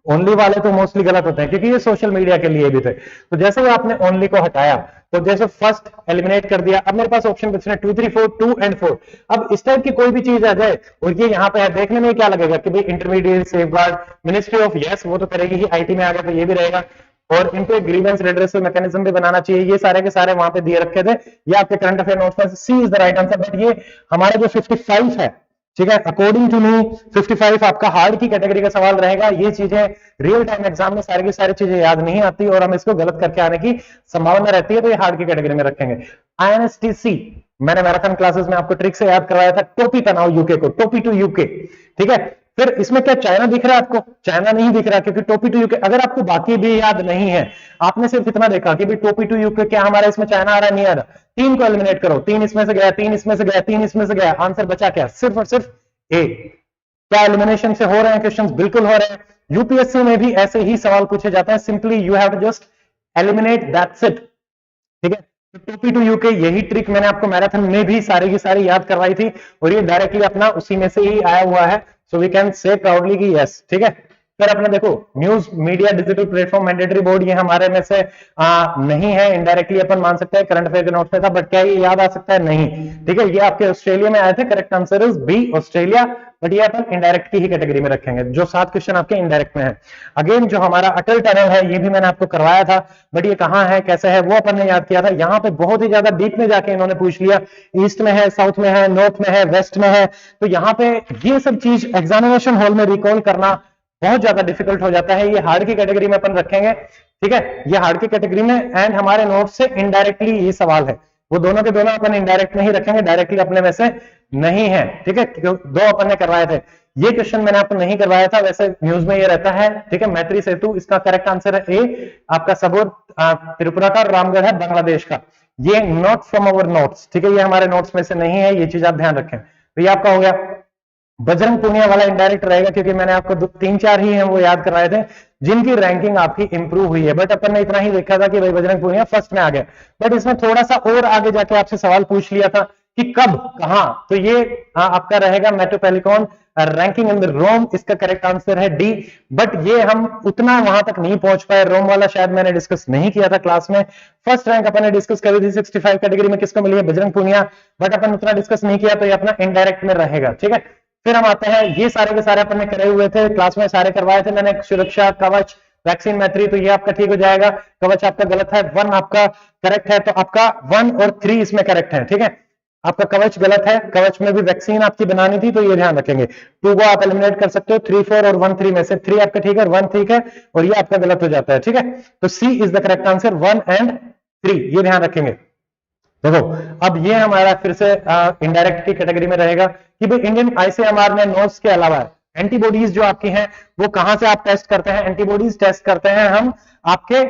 ओनली वाले तो मोस्टली गलत होते हैं, क्योंकि ये सोशल मीडिया के लिए भी थे। तो जैसे ही आपने ओनली को हटाया तो जैसे फर्स्ट एलिमिनेट कर दिया, अब मेरे पास ऑप्शन बचने 2, 3, 4, 2 एंड 4। अब इस टाइप की कोई भी चीज आ जाए और ये यहाँ पे है, देखने में क्या लगेगा कि भाई intermediate, safeguard, ministry of, yes वो तो करेगी ही, आईटी में आ गया तो ये भी रहेगा, और इनको एक ग्रीवेंस रेड्रेसल मैकेनिज्म भी बनाना चाहिए। ये सारे के सारे वहां पे दिए रखे थे, ये आपके करंट अफेयर नोट्स में, C is the right answer. But ये हमारा जो 55 है, ठीक है, अकॉर्डिंग टू मी 55 आपका हार्ड की कैटेगरी का सवाल रहेगा। ये चीजें रियल टाइम एग्जाम में सारी की सारी चीजें याद नहीं आती और हम इसको गलत करके आने की संभावना रहती है, तो ये हार्ड की कैटेगरी में रखेंगे। INSTC मैंने मैराथन क्लासेस में आपको ट्रिक से याद करवाया था, टोपी पहनाओ यूके को, टोपी टू यूके। ठीक है, फिर इसमें क्या चाइना दिख रहा है आपको, चाइना नहीं दिख रहा, क्योंकि टोपी टू यूके अगर आपको बाकी भी याद नहीं है, आपने सिर्फ इतना देखा कि भाई टोपी टू यूके क्या हमारा इसमें चाइना आ रहा है, नहीं आ रहा, 3 को एलिमिनेट करो, 3 इसमें से गया, 3 इसमें से गया, 3 इसमें से गया, आंसर बचा क्या, सिर्फ और सिर्फ ए। क्या एलिमिनेशन से हो रहे हैं क्वेश्चंस, बिल्कुल हो रहे हैं। यूपीएससी में भी ऐसे ही सवाल पूछे जाते हैं, simply you have to just eliminate, that's it. ठीक है, टोपी टू यूके यही ट्रिक मैंने आपको मैराथन में भी सारी की सारी याद करवाई थी, और ये डायरेक्टली अपना उसी में से ही आया हुआ है, so we can say proudly कि यस। ठीक है, फिर अपना देखो news media digital platform mandatory board, ये हमारे में से नहीं है, इनडायरेक्टली अपन मान सकते हैं करंट अफेयर के नोट्स में था, बट क्या ये याद आ सकता है, नहीं। ठीक है, ये आपके ऑस्ट्रेलिया में आए थे, correct answer is B Australia, but ये अपन इनडायरेक्ट की ही कैटेगरी में रखेंगे, जो 7 क्वेश्चन आपके इनडायरेक्ट में है। अगेन जो हमारा अटल टनल है, ये भी मैंने आपको करवाया था, बट ये कहाँ है कैसे है वो अपन ने याद किया था। यहाँ पे बहुत ही ज्यादा डीप में जाके इन्होंने पूछ लिया, ईस्ट में है, साउथ में है, नॉर्थ में है, वेस्ट में है, तो यहाँ पे ये सब चीज एग्जामिनेशन हॉल में रिकॉल करना बहुत ज्यादा डिफिकल्ट हो जाता है, ये हार्ड की कैटेगरी में अपन रखेंगे। ठीक है, ये हार्ड की कैटेगरी में, एंड हमारे नोट से इनडायरेक्टली ये सवाल है वो दोनों के दोनों अपन इनडायरेक्ट में ही रखेंगे, डायरेक्टली अपने में से नहीं है, ठीक है। दो अपन ने करवाए थे, ये क्वेश्चन मैंने आपको नहीं करवाया था, वैसे न्यूज में ये रहता है, ठीक है। मैत्री सेतु, इसका करेक्ट आंसर है ए, आपका सबूर त्रिपुरा का और रामगढ़ है बांग्लादेश का। ये नॉट फ्रॉम अवर नोट्स, ठीक है, ये हमारे नोट्स में से नहीं है, ये चीज आप ध्यान रखें। तो ये आपका हो गया। बजरंग पूनिया वाला इनडायरेक्ट रहेगा, क्योंकि मैंने आपको 3-4 ही हैं वो याद करवाए थे जिनकी रैंकिंग आपकी इंप्रूव हुई है, बट अपन ने इतना ही देखा था कि भाई बजरंग पूनिया फर्स्ट में आ गया, बट इसमें थोड़ा सा और आगे जाके आपसे सवाल पूछ लिया था कि कब, कहां, तो ये आपका रहेगा मेट्रोपॉलिटन रैंकिंग इन द रोम, इसका करेक्ट आंसर है डी। बट ये हम उतना वहां तक नहीं पहुंच पाए, रोम वाला शायद मैंने डिस्कस नहीं किया था क्लास में। फर्स्ट रैंक अपन ने डिस्कस करी थी 65 कैटेगरी में, किसको मिली है, बजरंग पूनिया, बट अपन उतना डिस्कस नहीं किया, तो ये अपना इनडायरेक्ट में रहेगा, ठीक है। फिर हम आते हैं, ये सारे के सारे अपन ने करे हुए थे क्लास में, सारे करवाए थे मैंने, सुरक्षा, कवच, वैक्सीन, मैत्री, तो ये आपका ठीक हो जाएगा। कवच आपका गलत है, 1 आपका करेक्ट है, तो आपका 1 और 3 इसमें करेक्ट है, ठीक है। आपका कवच गलत है, कवच में भी वैक्सीन आपकी बनानी थी, तो ये ध्यान रखेंगे। 2 को आप एलिमिनेट कर सकते हो, 3, 4 और 1, 3 में से 3 आपका ठीक है, 1 ठीक है, और ये आपका गलत हो जाता है, ठीक है। तो C is the correct answer, 1 and 3, ये ध्यान रखेंगे। देखो अब ये हमारा फिर से इनडायरेक्ट की कैटेगरी में रहेगा कि भाई इंडियन आईसीएमआर ने नोट्स के अलावा एंटीबॉडीज जो आपकी हैं वो कहां से आप टेस्ट करते हैं, एंटीबॉडीज टेस्ट करते हैं हम आपके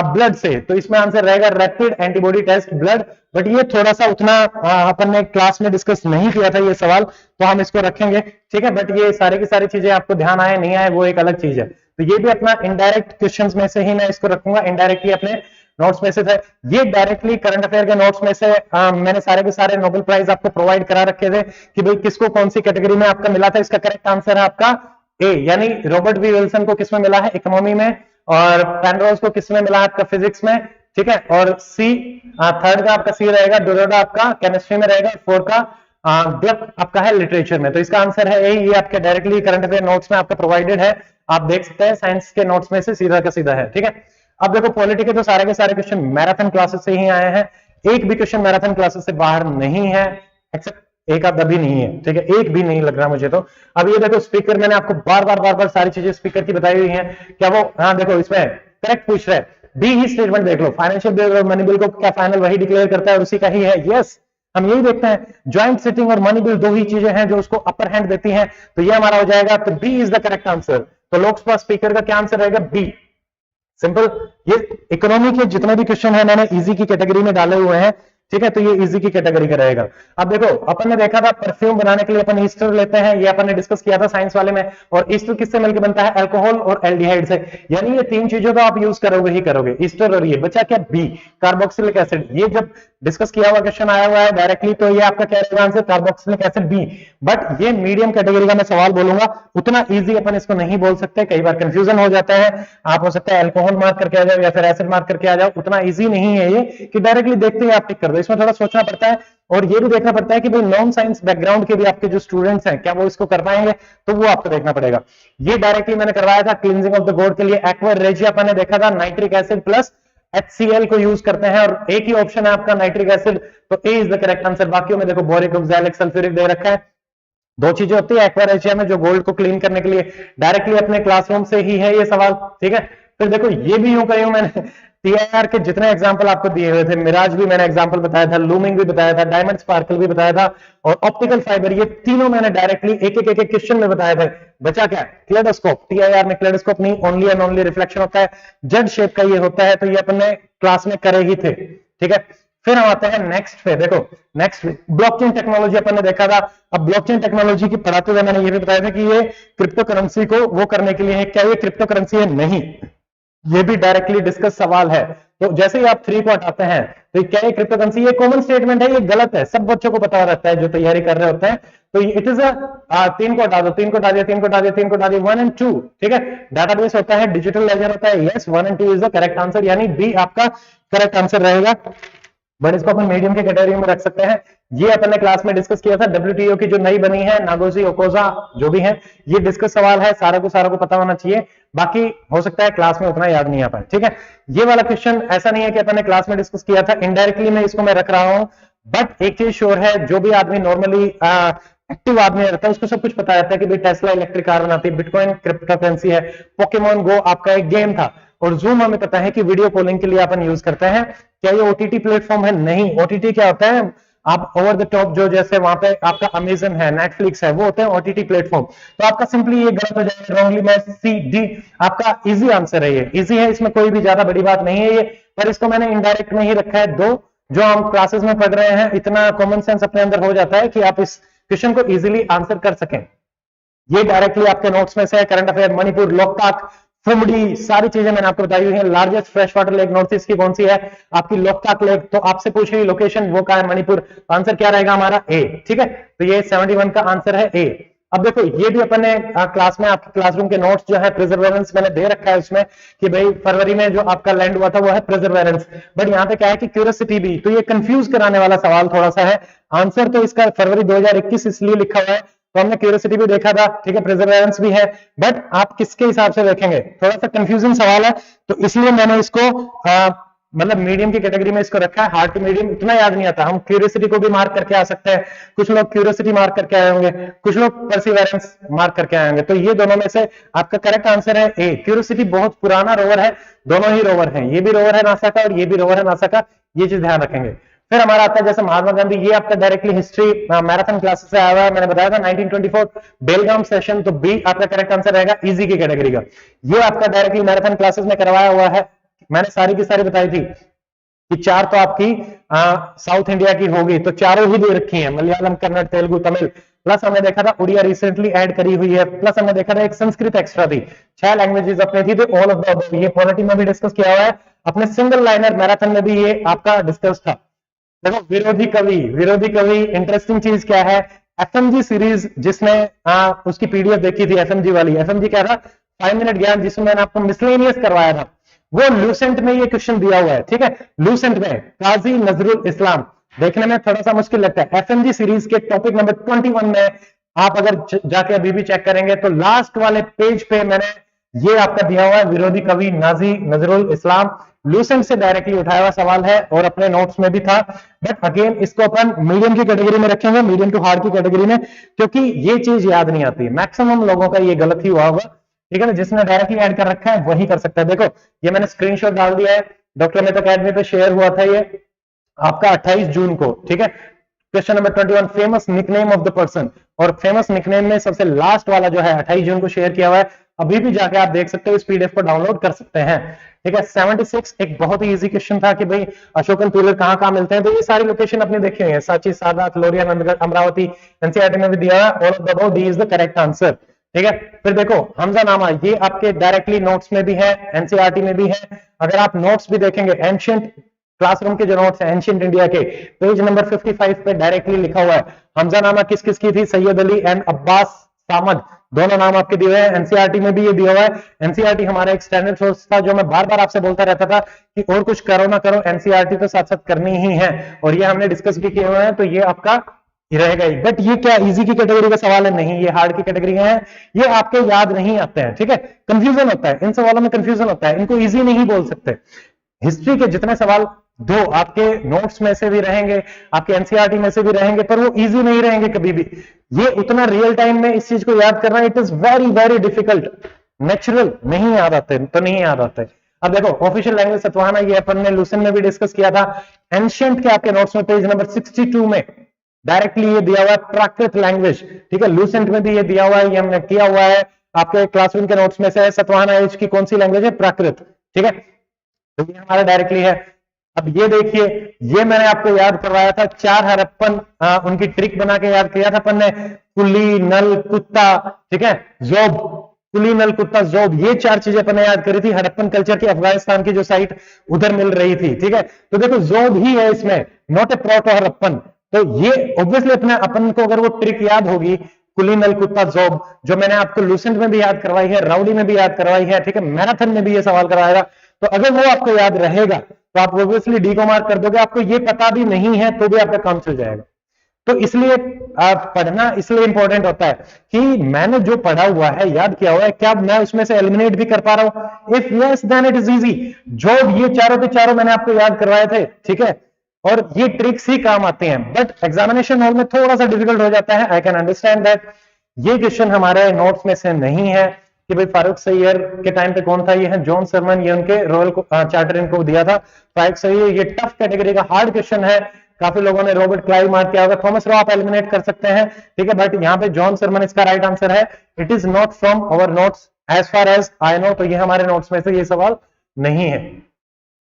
ब्लड से, तो इसमें आंसर रहेगा rapid antibody test blood. But ये थोड़ा सा उतना अपन ने क्लास में डिस्कस नहीं किया था ये सवाल, तो हम इसको रखेंगे, ठीक है। बट ये सारी की सारी चीजें आपको ध्यान आए नहीं आए वो एक अलग चीज है, तो ये भी अपना इनडायरेक्ट क्वेश्चंस में से ही मैं इसको रखूंगा, इनडायरेक्टली अपने नोट्स में से थे। ये डायरेक्टली करंट अफेयर के नोट्स में से मैंने सारे के सारे नोबेल प्राइज आपको प्रोवाइड करा रखे थे कि भाई किसको कौन सी कैटेगरी में आपका मिला था। इसका करेक्ट आंसर है आपका ए, यानी रॉबर्ट वी विल्सन को किसमें मिला है, इकोनॉमी में, और पेनरोज को किसमें मिला है आपका फिजिक्स में, ठीक है। और सी थर्ड का आपका सी रहेगा, डोरोडा आपका केमिस्ट्री में रहेगा, 4 का ग्लक आपका है लिटरेचर में। तो इसका आंसर है ए, ये आपके डायरेक्टली करंट अफेयर नोट्स में आपका प्रोवाइडेड है, आप देख सकते हैं साइंस के नोट्स में से सीधा का सीधा है, ठीक है। अब देखो पॉलिटी के तो सारे के सारे क्वेश्चन मैराथन क्लासेस से ही आए हैं, एक भी क्वेश्चन मैराथन क्लासेस से बाहर नहीं है, एक्सेप्ट एक आधा भी नहीं है, ठीक है, एक भी नहीं लग रहा मुझे। तो अब ये देखो स्पीकर, मैंने आपको बार बार सारी चीजें स्पीकर की बताई हुई हैं, क्या वो, हाँ देखो इसमें करेक्ट पूछ रहे हैं, डी ही स्टेटमेंट देख लो, फाइनेंशियल बिल और मनी बिल को क्या फाइनल वही डिक्लेयर करता है, उसी का ही है, यस हम यही देखते हैं। ज्वाइंट सिटिंग और मनी बिल 2 ही चीजें हैं जो उसको अपर हैंड देती हैं, तो ये हमारा हो जाएगा, तो B is the correct answer. तो लोकसभा स्पीकर का क्या आंसर रहेगा, बी, सिंपल। ये इकोनॉमी के जितने भी क्वेश्चन है मैंने इजी की कैटेगरी में डाले हुए हैं, ठीक है, तो ये इजी की कैटेगरी का रहेगा। अब देखो अपन ने देखा था परफ्यूम बनाने के लिए अपन ईस्टर लेते हैं, ये अपन ने डिस्कस किया था साइंस वाले में, और ईस्टर किससे मिलकर बनता है, अल्कोहल और एल्डिहाइड से, यानी ये 3 चीजों का आप यूज करोगे ही करोगे, ईस्टर और ये बचा क्या, बी कार्बोक्सिलिक एसिड। ये जब डिस्कस किया हुआ क्वेश्चन आया हुआ है डायरेक्टली, तो ये आपका क्या रहेगा answer, carboxylic acid B. But ये मीडियम कैटेगरी का मैं सवाल बोलूंगा, उतना इजी अपन इसको नहीं बोल सकते, कई बार कंफ्यूजन हो जाता है, आप हो सकता है अल्कोहल मार्क करके आ जाओ या फिर एसिड मार्क करके आ जाओ, उतना इजी नहीं है ये कि डायरेक्टली देखते ही आप टिक कर दो, इसमें थोड़ा सोचना पड़ता है, और ये भी देखना पड़ता है कि भाई नॉन साइंस बैकग्राउंड के भी आपके जो स्टूडेंट्स हैं क्या वो इसको कर पाएंगे, तो वो आपको देखना पड़ेगा। ये डायरेक्टली मैंने करवाया था क्लींजिंग ऑफ द गोड के लिए, एक्वा रेजिया अपन ने देखा था, नाइट्रिक एसिड प्लस HCl को यूज करते हैं, और एक ही ऑप्शन है आपका नाइट्रिक एसिड, तो ए इज द करेक्ट आंसर। बाकियों में देखो बोरिक, ऑक्सैलिक, सल्फ्यूरिक दे रखा है, 2 चीजें होती है एक्वा रेजिया में जो गोल्ड को क्लीन करने के लिए, डायरेक्टली अपने क्लासरूम से ही है ये सवाल, ठीक है। फिर देखो ये भी यूं करी हूं मैंने, TIR के जितने एग्जाम्पल आपको दिए हुए थे, मिराज भी मैंने एग्जाम्पल बताया था, लूमिंग भी बताया था, डायमंड स्पार्कल भी बताया था, और ऑप्टिकल फाइबर, ये तीनों मैंने डायरेक्टली एक एक क्वेश्चन में बताया था। बचा क्या, क्लेडोस्कोप। TIR में क्लेडोस्कोप नहीं, ओनली एंड ओनली रिफ्लेक्शन होता है, जेड शेप का ये होता है, तो ये अपन ने क्लास में करे ही थे, ठीक है। फिर हम आते हैं नेक्स्ट पे, देखो नेक्स्ट ब्लॉकचेन टेक्नोलॉजी अपन ने देखा था। अब ब्लॉकचेन टेक्नोलॉजी की पढ़ाते हुए मैंने ये भी बताया था कि ये क्रिप्टो करेंसी को वो करने के लिए है, क्या ये क्रिप्टो करेंसी है, नहीं, ये भी डायरेक्टली डिस्कस सवाल है। तो जैसे ही आप 3 को हटाते हैं, तो क्या ये क्रिप्टो करेंसी, ये कॉमन स्टेटमेंट है, ये गलत है, सब बच्चों को पता रहता है जो तैयारी कर रहे होते हैं। तो इट इज 3 को हटा दो, 3 को हटा दिया, 3 को हटा दिया, 3 को हटा दिया, 1 एंड 2, ठीक है। डाटाबेस होता है, डिजिटल लेजर होता है, yes 1 and 2 is the correct answer, यानी बी आपका करेक्ट आंसर रहेगा। बट इसको अपन मीडियम के कैटेगरी में रख सकते हैं। ये अपन ने क्लास में डिस्कस किया था, WTO की जो नई बनी है, नागोजी ओकोजा जो भी है, ये डिस्कस सवाल है, सारा को पता होना चाहिए, बाकी हो सकता है क्लास में उतना याद नहीं आ पाए, ठीक है। ये वाला क्वेश्चन ऐसा नहीं है कि अपन ने क्लास में डिस्कस किया था, इनडायरेक्टली मैं इसको मैं रख रहा हूं, बट एक चीज श्योर है, जो भी आदमी नॉर्मली एक्टिव आदमी रहता है उसको सब कुछ पता रहता है कि भाई टेस्ला इलेक्ट्रिक कार बनाती है, बिटकॉइन क्रिप्टो करेंसी है, पोकेमोन गो आपका एक गेम था, और जूम हमें पता है कि वीडियो कॉलिंग के लिए अपन यूज करते हैं। क्या ये ओटीटी प्लेटफॉर्म है? नहीं। ओटीटी क्या होता है? आप ओवर द टॉप जो जैसे वहां पे आपका अमेजन है, नेटफ्लिक्स है, वो होते हैं ओटीटी प्लेटफॉर्म। तो आपका सिंपली ये गलत हो जाएगा, रॉन्गली मैच सी डी आपका इजी आंसर है। ये इजी है, इसमें कोई भी ज्यादा बड़ी बात नहीं है ये, पर इसको मैंने इनडायरेक्ट में ही रखा है। दो जो हम क्लासेस में पढ़ रहे हैं, इतना कॉमन सेंस अपने अंदर हो जाता है कि आप इस क्वेश्चन को इजीली आंसर कर सकें। ये डायरेक्टली आपके नोट्स में से है। करंट अफेयर, मणिपुर, लोकताक, फुमडी, सारी चीजें मैंने आपको बताई हुई है। Largest fresh water lake north east की कौन सी है? आपकी लोकताक लेक। तो आपसे पूछ रही लोकेशन वो कहां है? मणिपुर। आंसर क्या रहेगा हमारा? ए। ठीक है, तो ये 71 का आंसर है ए। अब देखो ये भी अपन ने क्लास में आपके क्लासरूम के नोट्स जो है प्रिजर्वेरेंस मैंने दे रखा है उसमें कि भाई फरवरी में जो आपका लैंड हुआ था वो है प्रिजर्वेरेंस। बट यहाँ पे क्या है कि क्यूरियोसिटी भी, तो ये कंफ्यूज कराने वाला सवाल थोड़ा सा है। आंसर तो इसका फरवरी 2021 इसलिए लिखा हुआ है, तो हमने क्यूरियोसिटी भी देखा था, ठीक है, प्रिजर्वेरेंस भी है, बट आप किसके हिसाब से देखेंगे? थोड़ा सा कंफ्यूजिंग सवाल है, तो इसलिए मैंने इसको मतलब मीडियम की कैटेगरी में इसको रखा है। हार्ड टू मीडियम इतना याद नहीं आता, हम क्यूरियोसिटी को भी मार्क करके आ सकते हैं। कुछ लोग क्यूरियोसिटी मार्क करके आए होंगे, कुछ लोग परसिवेरेंस मार्क करके आए होंगे। तो ये दोनों में से आपका करेक्ट आंसर है ए। क्यूरियोसिटी बहुत पुराना रोवर है, दोनों ही रोवर हैं, ये भी रोवर है नासा का और ये भी रोवर है नासा का, ये चीज ध्यान रखेंगे। फिर हमारा आता है जैसे महात्मा गांधी, ये आपका डायरेक्टली हिस्ट्री मैराथन क्लासेस से आया हुआ है। मैंने बताया था 1924 बेलगाम सेशन, तो बी आपका करेक्ट आंसर रहेगा इजी की कैटेगरी का। ये आपका डायरेक्टली मैराथन क्लासेस में करवाया हुआ है, मैंने सारी की सारी बताई थी कि चार तो आपकी साउथ इंडिया की होगी, तो चारों ही दे रखी है, मलयालम, कन्नड़, तेलुगु, तमिल, प्लस हमने देखा था उड़िया रिसेंटली ऐड करी हुई है, प्लस हमने देखा था एक संस्कृत एक्स्ट्रा थी। 6 लैंग्वेजेस अपने थी, तो ऑल ऑफ द, ये पॉलिटी में भी डिस्कस किया हुआ है, अपने सिंगल लाइनर मैराथन में भी ये आपका डिस्कस था। देखो विरोधी कवि, विरोधी कवि इंटरेस्टिंग चीज क्या है? एफएमजी सीरीज जिसने उसकी पीडीएफ देखी थी एफएमजी वाली, एफएमजी क्या था? 5 मिनट ज्ञान, जिसमें मैंने आपको मिसलेनियस करवाया था, वो लूसेंट में ये क्वेश्चन दिया हुआ है। ठीक है, लूसेंट में काजी नजरुल इस्लाम, देखने में थोड़ा सा मुश्किल लगता है। एफएमजी सीरीज के टॉपिक नंबर 21 में आप अगर जाके अभी भी चेक करेंगे तो लास्ट वाले पेज पे मैंने ये आपका दिया हुआ है, विरोधी कवि नाजी नजरुल इस्लाम, लूसेंट से डायरेक्टली उठाया हुआ सवाल है और अपने नोट्स में भी था। बट अगेन इसको अपन मीडियम की कैटेगरी में रखेंगे, मीडियम टू हार्ड की कैटेगरी में, क्योंकि ये चीज याद नहीं आती। मैक्सिमम लोगों का ये गलत ही हुआ होगा, ठीक है ना, जिसने डायरेक्टली ऐड कर रखा है वही कर सकता है। देखो ये मैंने स्क्रीनशॉट डाल दिया है, डॉक्टर मेहता अकेडमी पे शेयर हुआ था ये आपका 28 जून को। ठीक है, question number 21, famous nickname of the person, और फेमस निकनेम में सबसे लास्ट वाला जो है 28 जून को शेयर किया हुआ है, अभी भी जाके आप देख सकते हो, इस पीडीएफ को डाउनलोड कर सकते हैं। ठीक है, 76 एक बहुत ही इजी क्वेश्चन था कि भाई अशोकन पिलर कहां कहां मिलते हैं, तो ये सारी लोकेशन अपने देखी हुई है, सांची, सारनाथ, लोरिया, नंदगढ़, अमरावती, एनसीईआरटी में भी दिया है। All of the above, D is the correct answer. ठीक है, फिर देखो हमजा नामा, ये आपके डायरेक्टली नोट्स में भी है, एनसीईआरटी में भी है। अगर आप नोट्स भी देखेंगे, एंशिएंट क्लासरूम के जो नोट्स है एंशिएंट इंडिया के, पेज नंबर 55 पे डायरेक्टली लिखा हुआ है हमजा नामा किस किस की थी, सैयद अली एंड अब्बास सामद, दोनों नाम आपके दिए हुए हैं। एनसीईआरटी में भी ये दिया हुआ है। एनसीईआरटी हमारा एक स्टैंडर्ड सोर्स था, जो मैं बार बार आपसे बोलता रहता था कि और कुछ करो ना करो, एनसीईआरटी तो साथ साथ करनी ही है, और ये हमने डिस्कस भी किए हुए हैं, तो ये आपका रहेगा ही। बट ये क्या इजी की कैटेगरी का सवाल है? नहीं, ये हार्ड की कैटेगरी है, ये आपके याद नहीं आते हैं। ठीक है, कंफ्यूजन होता है इन सवालों में, कंफ्यूजन होता है, इनको इजी नहीं बोल सकते। हिस्ट्री के जितने सवाल दो आपके नोट्स में से भी रहेंगे, आपके एनसीईआरटी में से भी रहेंगे, पर वो इजी नहीं रहेंगे कभी भी। ये उतना रियल टाइम में इस चीज को याद करना, it is very very difficult, natural नहीं याद आते, तो नहीं याद आते। अब देखो ऑफिशियल लैंग्वेज सतवाहना, ये अपन ने लूसेंट में भी डिस्कस किया था। एंशिएंट के आपके नोट्स में पेज नंबर 62 में डायरेक्टली ये दिया हुआ है प्राकृत लैंग्वेज। ठीक है, लूसेंट में भी ये दिया हुआ है, ये हमने किया हुआ है, आपके क्लासरूम के नोट्स में से सतवाहना एज की कौन सी लैंग्वेज है? प्राकृत। ठीक है, तो ये हमारा डायरेक्टली है। अब ये देखिए, ये मैंने आपको याद करवाया था, 4 हड़प्पन उनकी ट्रिक बना के याद किया था अपन ने, कुली, नल, कुत्ता, ठीक है, जोब, कुली, नल, कुत्ता, जोब, ये 4 चीजें अपन ने याद करी थी। हड़प्पन कल्चर की अफगानिस्तान की जो साइट उधर मिल रही थी। ठीक है, तो देखो जोब ही है इसमें, नॉट ए प्रोटो हड़प्पन। तो ये ऑब्वियसली अपने अपन को अगर वो ट्रिक याद होगी, कुली, नल, कुत्ता, जोब, जो मैंने आपको लूसेंट में भी याद करवाई है, राउडी में भी याद करवाई है, ठीक है, मैराथन में भी ये सवाल करवाएगा, तो अगर वो आपको याद रहेगा तो आप ऑब्वियसली डी को मार्क कर दोगे। आपको ये पता भी नहीं है तो भी आपका काम चल जाएगा। तो इसलिए पढ़ना इसलिए इंपॉर्टेंट होता है कि मैंने जो पढ़ा हुआ है, याद किया हुआ है, क्या मैं उसमें से एलिमिनेट भी कर पा रहा हूं? If yes then it is easy. जो ये चारों के चारों मैंने आपको याद करवाए थे, ठीक है, और ये ट्रिक्स ही काम आती हैं, बट एग्जामिनेशन हॉल में थोड़ा सा डिफिकल्ट हो जाता है। I can understand that. ये क्वेश्चन हमारे नोट्स में से नहीं है, कि भाई फारूक सैयर के टाइम पे कौन था, ये है जॉन सरमन, ये उनके रॉयल चार्टर इनको दिया था। फारूक सैयर, ये टफ कैटेगरी का हार्ड क्वेश्चन है, काफी लोगों ने रॉबर्ट क्लाइव मार्क किया होगा, थॉमस रो आप एलिमिनेट कर सकते हैं, ठीक है, बट यहाँ पे जॉन सरमन इसका राइट आंसर है। It is not from our notes as far as I know, तो ये हमारे नोट्स में से ये सवाल नहीं है।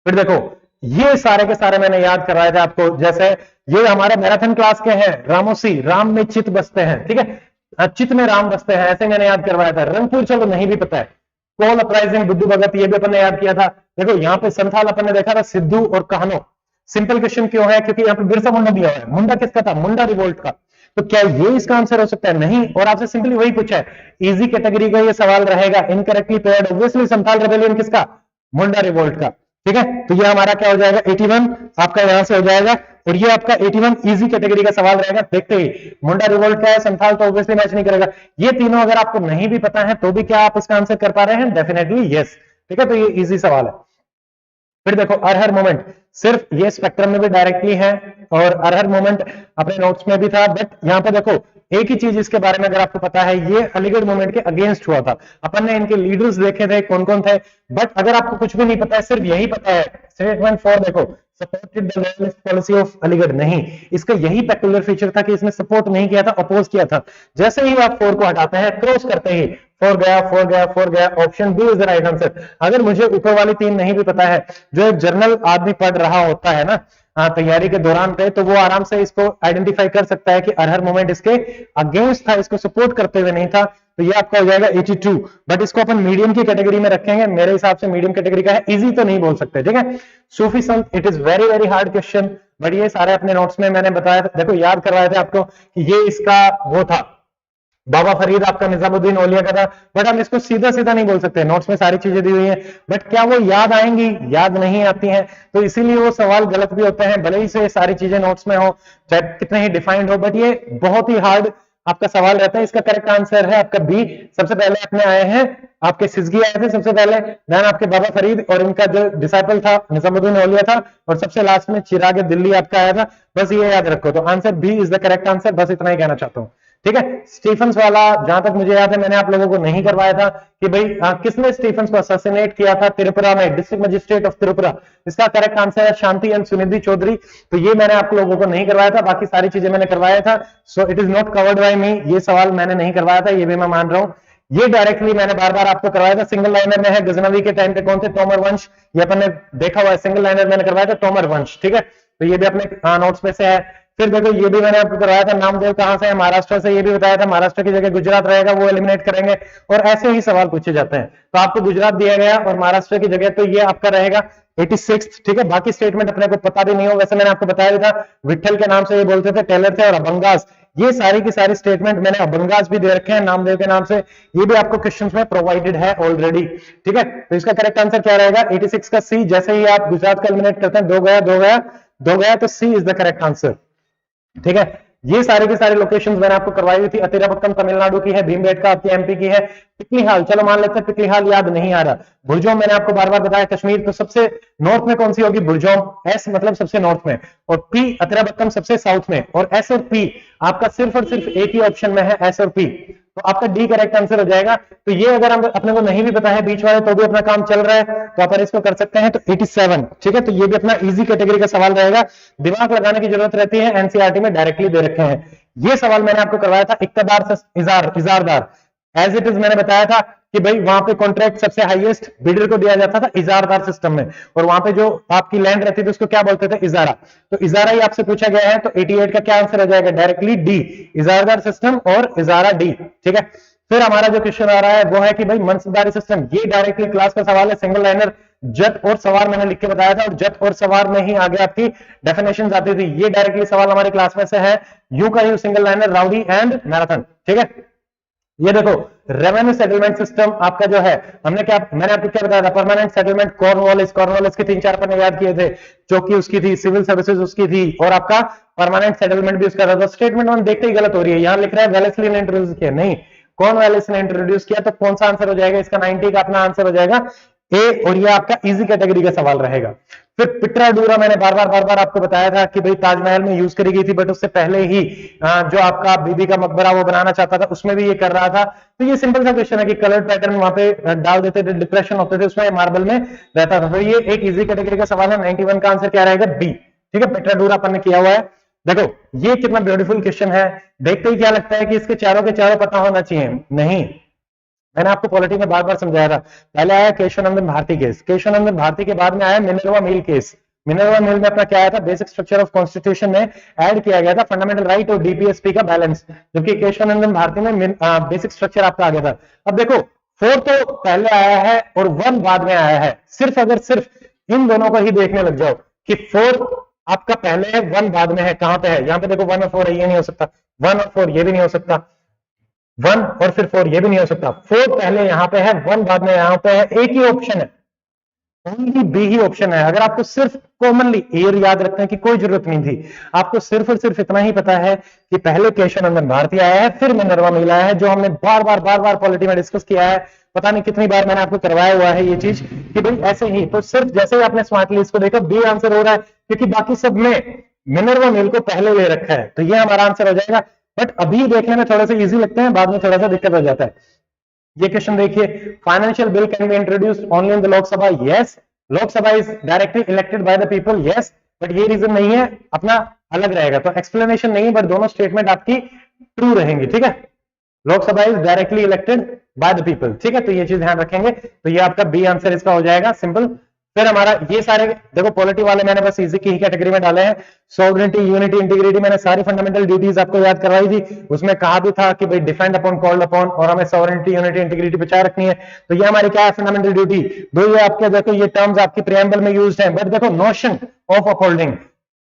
फिर देखो ये सारे के सारे मैंने याद करवाए थे आपको, जैसे ये हमारे मैराथन क्लास के हैं, रामोसी, राम में चित बसते हैं, ठीक है, चित में राम बसते हैं, ऐसे मैंने याद करवाया था। रंगपुर चलो नहीं भी पता है, कोल अपराइजिंग, बुद्धू भगत, ये भी अपन ने याद किया था। देखो यहाँ पे संथाल अपन ने देखा था, सिद्धू और कहनो। सिंपल क्वेश्चन क्यों है, क्योंकि यहाँ पे बिरसा मुंडा दिया हुआ है, मुंडा किसका था, मुंडा रिवोल्ट का, तो क्या ये इसका आंसर हो सकता है, नहीं। और आपसे सिंपली वही पूछा है, इजी कैटेगरी का ये सवाल रहेगा, incorrectly paired, obviously Santhal rebellion किसका, मुंडा रिवोल्ट का, ठीक है। तो ये हमारा क्या हो जाएगा 81 आपका यहां से हो जाएगा, और ये आपका 81 इजी कैटेगरी का सवाल रहेगा। देखते ही मुंडा रिवोल्ट का है, संथाल तो ऑब्वियसली मैच नहीं करेगा। ये तीनों अगर आपको नहीं भी पता है तो भी क्या आप इसका आंसर कर पा रहे हैं, डेफिनेटली यस, ठीक है, तो ये इजी सवाल है। फिर देखो अरहर मोमेंट, सिर्फ ये स्पेक्ट्रम में भी डायरेक्टली है और अरहर मोमेंट अपने नोट्स में भी था, बट यहाँ पे देखो एक ही चीज इसके बारे में अगर आपको पता है, ये अलीगढ़ मूवमेंट के अगेंस्ट हुआ था, अपन ने इनके लीडर्स देखे थे कौन कौन थे, बट अगर आपको कुछ भी नहीं पता है, सिर्फ यही पता है स्टेटमेंट 4 देखो, supported the loyalist policy of Aligarh, नहीं, इसका यही पेक्युलर फीचर था कि इसने सपोर्ट नहीं किया था, अपोज किया था। जैसे ही आप 4 को हटाते हैं, क्रॉस करते ही 4 गया, 4 गया, 4 गया, option B is the right answer. अगर मुझे ऊपर वाली 3 नहीं भी पता है, जो एक जर्नल आदमी पढ़ रहा होता है ना तैयारी के दौरान पे, तो वो आराम से इसको आइडेंटिफाई कर सकता है कि अरहर मूवमेंट इसके अगेंस्ट था, इसको सपोर्ट करते हुए नहीं था, तो ये आपका हो जाएगा 82। बट इसको अपन मीडियम की कैटेगरी में रखेंगे, मेरे हिसाब से मीडियम कैटेगरी का है, इजी तो नहीं बोल सकते, ठीक है। सूफी संत, it is very very hard question, but ये सारे अपने नोट्स में मैंने बताया था, देखो याद करवाए थे आपको कि ये इसका वो था, बाबा फरीद आपका निजामुद्दीन औलिया का था, बट हम इसको सीधा सीधा नहीं बोल सकते, नोट्स में सारी चीजें दी हुई हैं, बट क्या वो याद आएंगी, याद नहीं आती हैं, तो इसीलिए वो सवाल गलत भी होते हैं, भले ही से सारी चीजें नोट्स में हो, चाहे कितने ही डिफाइंड हो, बट ये बहुत ही हार्ड आपका सवाल रहता है। इसका करेक्ट आंसर है आपका बी। सबसे पहले अपने आए हैं आपके सिजगी आए थे सबसे पहले, देन आपके बाबा फरीद और इनका जो डिसाइपल था निजामुद्दीन औलिया था, और सबसे लास्ट में चिराग दिल्ली आपका आया था। बस ये याद रखो, तो answer B is the correct answer, बस इतना ही कहना चाहता हूं, ठीक है। स्टीफन्स वाला जहां तक मुझे याद है मैंने आप लोगों को नहीं करवाया था कि भाई किसने स्टीफन्स को असैसिनेट किया था त्रिपुरा में, डिस्ट्रिक्ट मजिस्ट्रेट ऑफ त्रिपुरा, इसका करेक्ट आंसर है शांति एंड सुनिधि चौधरी, तो ये मैंने आप लोगों को नहीं करवाया था, बाकी सारी चीजें मैंने करवाया था, so it is not covered by me, ये सवाल मैंने नहीं करवाया था, ये भी मैं मान रहा हूं। ये डायरेक्टली मैंने बार बार आपको करवाया था, सिंगल लाइनर में है, गजनवी के टाइम पे कौन थे, तोमर वंश, ये अपन ने देखा हुआ है, सिंगल लाइनर मैंने करवाया था तोमर वंश, ठीक है, तो ये भी अपने नोट्स में से है। फिर देखो ये भी मैंने आपको करवाया था, नामदेव कहां से है, महाराष्ट्र से, ये भी बताया था, महाराष्ट्र की जगह गुजरात रहेगा, वो एलिमिनेट करेंगे, और ऐसे ही सवाल पूछे जाते हैं। तो आपको गुजरात दिया गया और महाराष्ट्र की जगह, तो ये आपका रहेगा 86, ठीक है। बाकी स्टेटमेंट अपने को पता भी नहीं हो, वैसे मैंने आपको बताया था, विठल के नाम से ये बोलते थे, टेलर थे, और अबंगास, ये सारी की सारी स्टेटमेंट मैंने अबंगास भी दे रखे हैं नामदेव के नाम से, ये भी आपको क्वेश्चंस में प्रोवाइडेड है ऑलरेडी, ठीक है। तो इसका करेक्ट आंसर क्या रहेगा 86 का सी, जैसे ही आप गुजरात का एलिमिनेट करते हैं, 2 गया 2 गया 2 गया, तो C is the correct answer, ठीक है। ये सारे के सारे लोकेशंस मैंने आपको करवाई हुई थी, अतिरापत्तम तमिलनाडु की है, भीमबेटका आपकी एमपी की है, पिकलीहाल चलो मान लेते हैं पिकलीहाल याद नहीं आ रहा, भुरजोम मैंने आपको बार बार बताया कश्मीर, तो सबसे नॉर्थ में कौन सी होगी, भुरजोम, एस मतलब सबसे नॉर्थ में, और पी अतिरापत्तम सबसे साउथ में, और एस और पी आपका सिर्फ और सिर्फ एक ही ऑप्शन में है, एस और पी, तो आपका डी करेक्ट आंसर हो जाएगा। तो ये अगर हम अपने को नहीं भी पता है बीच वाले, तो भी अपना काम चल रहा है, तो अपन इसको कर सकते हैं, तो 87, ठीक है। तो ये भी अपना इजी कैटेगरी का सवाल रहेगा, दिमाग लगाने की जरूरत रहती है, एनसीईआरटी में डायरेक्टली दे रखे हैं। ये सवाल मैंने आपको करवाया था इक्तदार से इजारदार, एज इट इज मैंने बताया था कि भाई वहां पे कॉन्ट्रैक्ट सबसे हाईएस्ट बिडर को दिया जाता था इजारदार सिस्टम में, और वहां पे जो आपकी लैंड रहती थी उसको क्या बोलते थे, इजारा, तो इजारा ही आपसे पूछा गया है, तो 88 का क्या आंसर हो जाएगा, डायरेक्टली डी, इजारदार सिस्टम और इजारा डी, ठीक है। फिर हमारा जो क्वेश्चन आ रहा है वो है कि भाई मनसबदारी सिस्टम, ये डायरेक्टली क्लास का सवाल है, सिंगल लाइनर जत और सवार मैंने लिख के बताया था, और जत और सवार में ही आगे आपकी डेफिनेशन आती थी, ये डायरेक्टली सवाल हमारी क्लास में से है, यू का you single liner, rowdy and marathon, ठीक है। ये देखो रेवेन्यू सेटलमेंट सिस्टम आपका जो है, मैंने आपको क्या बताया था, परमानेंट सेटलमेंट कॉर्नवालिस के 3-4 अपन याद किए थे, चौकी उसकी थी, सिविल सर्विसेज उसकी थी, और आपका परमानेंट सेटलमेंट भी उसका था। स्टेटमेंट वन देखते ही गलत हो रही है, यहां लिख रहा है वेलेस्ली ने इंट्रोड्यूस किया, नहीं, कॉर्नवालिस ने इंट्रोड्यूस किया, तो कौन सा आंसर हो जाएगा इसका, 90 का अपना आंसर हो जाएगा ए, और ये आपका इजी कैटेगरी का सवाल रहेगा। फिर पिट्राडूरा मैंने बार बार आपको बताया था कि भाई ताजमहल में यूज करी गई थी, बट उससे पहले ही जो आपका बीबी का मकबरा वो बनाना चाहता था, उसमें भी ये कर रहा था। तो ये सिंपल सा क्वेश्चन है कि कलर पैटर्न वहां पे डाल देते थे, डिप्रेशन होते थे उसमें, मार्बल में रहता था। तो ये एक इजी कैटेगरी का सवाल है। 91 का आंसर क्या रहेगा? बी। ठीक है, पिट्राडूरा अपन ने किया हुआ है। देखो ये कितना ब्यूटीफुल क्वेश्चन है, देखते ही क्या लगता है कि इसके चारों के चारों पता होना चाहिए। नहीं, मैंने आपको पॉलिटी में बार समझाया था। पहले आया केशवानंदन भारती केस, केशवानंदन भारती के बाद में आया मिनर्वा मिल केस। मिनर्वा मिल में अपना क्या आया था? बेसिक स्ट्रक्चर ऑफ कॉन्स्टिट्यूशन में ऐड किया गया था फंडामेंटल राइट और डीपीएसपी का बैलेंस, जबकि केशवानंदन भारती में बेसिक स्ट्रक्चर आपका आ गया था। अब देखो 4 तो पहले आया है और 1 बाद में आया है। सिर्फ अगर सिर्फ इन दोनों को ही देखने लग जाओ कि 4 आपका पहले है, 1 बाद में है। कहां पे है? यहां पे देखो 1 और 4 है, ये नहीं हो सकता। 1 और 4 ये भी नहीं हो सकता। 1 और फिर 4 ये भी नहीं हो सकता। 4 पहले यहां पे है, 1 बाद में यहां पे है। एक ही ऑप्शन है, ओनली बी ही ऑप्शन है। अगर आपको सिर्फ कॉमनली एयर याद रखने की कोई जरूरत नहीं थी, आपको सिर्फ और सिर्फ इतना ही पता है कि पहले केशवानंदन भारती आया है, फिर मिनर्वा मिल आया है, जो हमने बार बार पॉलिटी में डिस्कस किया है। पता नहीं कितनी बार मैंने आपको करवाया हुआ है ये चीज कि भाई ऐसे ही। तो सिर्फ जैसे ही आपने स्मार्टली इसको देखा, बी आंसर हो रहा है, क्योंकि बाकी सब में मिनर्वा मिल को पहले ले रखा है। तो ये हमारा आंसर हो जाएगा। बट अभी देखने में थोड़ा सा इजी लगते हैं, बाद में थोड़ा सा दिक्कत हो जाता है। ये क्वेश्चन देखिए, financial bill can be introduced only in the Lok Sabha. Yes, Lok Sabha is directly elected by the people. Yes, but ये रीजन नहीं है, अपना अलग रहेगा। तो एक्सप्लेनेशन नहीं, बट दोनों स्टेटमेंट आपकी ट्रू रहेंगी। ठीक है, Lok Sabha is directly elected by the people. ठीक है, तो ये चीज ध्यान रखेंगे। तो ये आपका बी आंसर इसका हो जाएगा, सिंपल। फिर हमारा ये सारे देखो पॉलिटी वाले मैंने बस इजी की ही कैटेगरी में डाले हैं। सॉवरेनिटी, यूनिटी, इंटीग्रिटी मैंने सारी फंडामेंटल ड्यूटीज आपको याद करवाई थी। उसमें कहा भी था कि भाई डिफेंड अपॉन, कॉल्ड अपॉन, और हमें सॉवरेनिटी, यूनिटी, इंटीग्रिटी बचाए रखनी है। तो ये हमारी क्या है? Fundamental duty. दो ये आपके देखो ये टर्म्स आपकी प्रियम्बल में यूज्ड हैं, बट देखो नोशन ऑफ अपहोल्डिंग,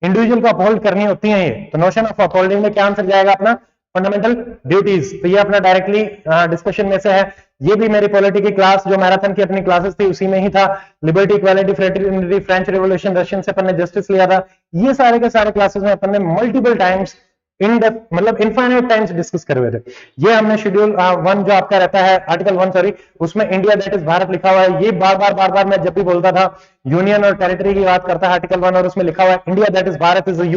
इंडिविजुअल को अपहोल्ड करनी होती है ये। तो नोशन ऑफ अपहोल्डिंग में क्या आंसर जाएगा अपना? Fundamental duties. तो ये अपना डायरेक्टली डिस्कशन में से है। ये भी मेरी पॉलिटी की क्लास जो मैराथन की अपनी क्लासेस थी उसी में ही था। Liberty, equality, fraternity, French revolution, Russian से अपन ने जस्टिस लिया था। ये सारे के सारे क्लासेस में अपन ने मल्टीपल टाइम्स इन डेप्थ, मतलब इनफाइनाइट टाइम्स डिस्कस करे हुए थे। ये हमने शेड्यूल 1 जो आपका रहता है, आर्टिकल 1 सॉरी, उसमें इंडिया दैट इज भारत लिखा हुआ है। ये बार बार मैं जब भी बोलता था यूनियन और टेरिटरी की बात करता है आर्टिकल 1, और उसमें लिखा हुआ है India that is Bharat is a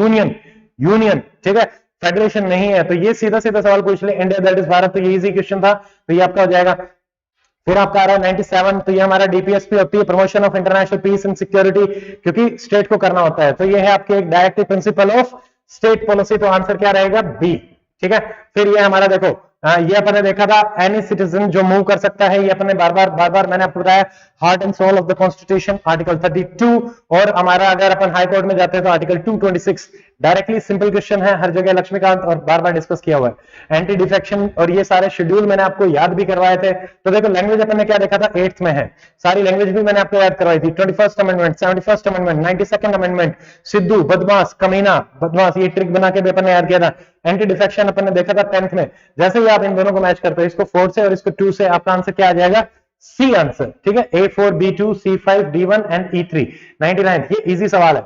union. ठीक है, फेडरेशन नहीं है। तो ये सीधा सवाल पूछ ले, इंडिया दैट इज भारत, तो ये इजी क्वेश्चन था, तो ये आपका हो जाएगा। फिर आपका आ रहा है 97, तो ये हमारा डीपीएसपी होती है, promotion of international peace and security, क्योंकि स्टेट को करना होता है। तो ये है आपके एक directive principle of state policy. तो आंसर क्या रहेगा? बी। ठीक है, फिर ये हमारा देखो ये अपन ने देखा था एनी सिटीजन जो मूव कर सकता है। ये अपन ने बार बार मैंने आपको बताया, heart and soul of the constitution article 32, और हमारा अगर अपन हाई कोर्ट में जाते हैं तो आर्टिकल 226। डायरेक्टली सिंपल क्वेश्चन है, हर जगह लक्ष्मीकांत, और बार डिस्कस किया हुआ है। एंटी डिफेक्शन और ये सारे शेड्यूल मैंने आपको याद भी करवाए थे। तो देखो लैंग्वेज अपन ने क्या देखा था? 8th में है। सारी लैंग्वेज भी मैंने आपको याद करवाई थी। 21st amendment, 71st amendment, 92nd amendment, Sidhu, बदमाश, कमीना, बदमाश, ये ट्रिक बना के भी अपन ने याद किया था। एंटी डिफेक्शन अपन ने देखा था 10th में। जैसे ही आप इन दोनों को मैच करते हो, इसको 4 से और इसको 2 से, आपका आंसर क्या आ जाएगा? C answer. ठीक है, A4, B2, C5, D1 and E3। 99, ये इजी सवाल है।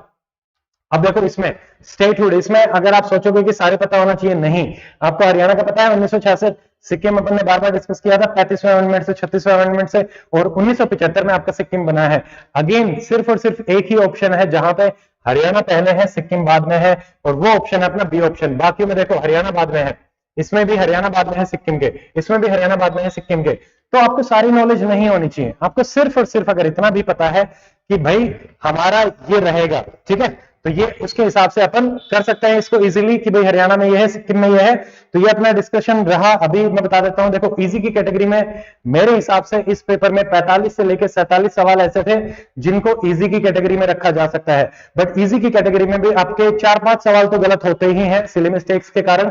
अब देखो इसमें स्टेटहुड, इसमें अगर आप सोचोगे कि सारे पता होना चाहिए, नहीं। आपको हरियाणा का पता है 1966, सिक्किम अपन ने बार डिस्कस किया था 35वें अमेंडमेंट से, 36वें अमेंडमेंट से, और 1975 में आपका सिक्किम बना है। अगेन सिर्फ और सिर्फ एक ही ऑप्शन है जहां पे हरियाणा पहले है, सिक्किम बाद में है, और वो ऑप्शन है अपना बी ऑप्शन। बाकी में देखो हरियाणा बाद में है, इसमें भी हरियाणा बाद में है सिक्किम के, इसमें भी हरियाणा बाद में है सिक्किम के। तो आपको सारी नॉलेज नहीं होनी चाहिए, आपको सिर्फ और सिर्फ अगर इतना भी पता है कि भाई हमारा ये रहेगा, ठीक है, तो ये उसके हिसाब से अपन कर सकते हैं इसको इजीली कि भाई हरियाणा में ये है, सिक्किम में ये है। तो ये अपना डिस्कशन रहा। अभी मैं बता देता हूं, देखो इजी की कैटेगरी में मेरे हिसाब से इस पेपर में 45 से लेकर 47 सवाल ऐसे थे जिनको इजी की कैटेगरी में रखा जा सकता है। बट इजी की कैटेगरी में भी आपके 4-5 सवाल तो गलत होते ही हैं सिली मिस्टेक्स के कारण।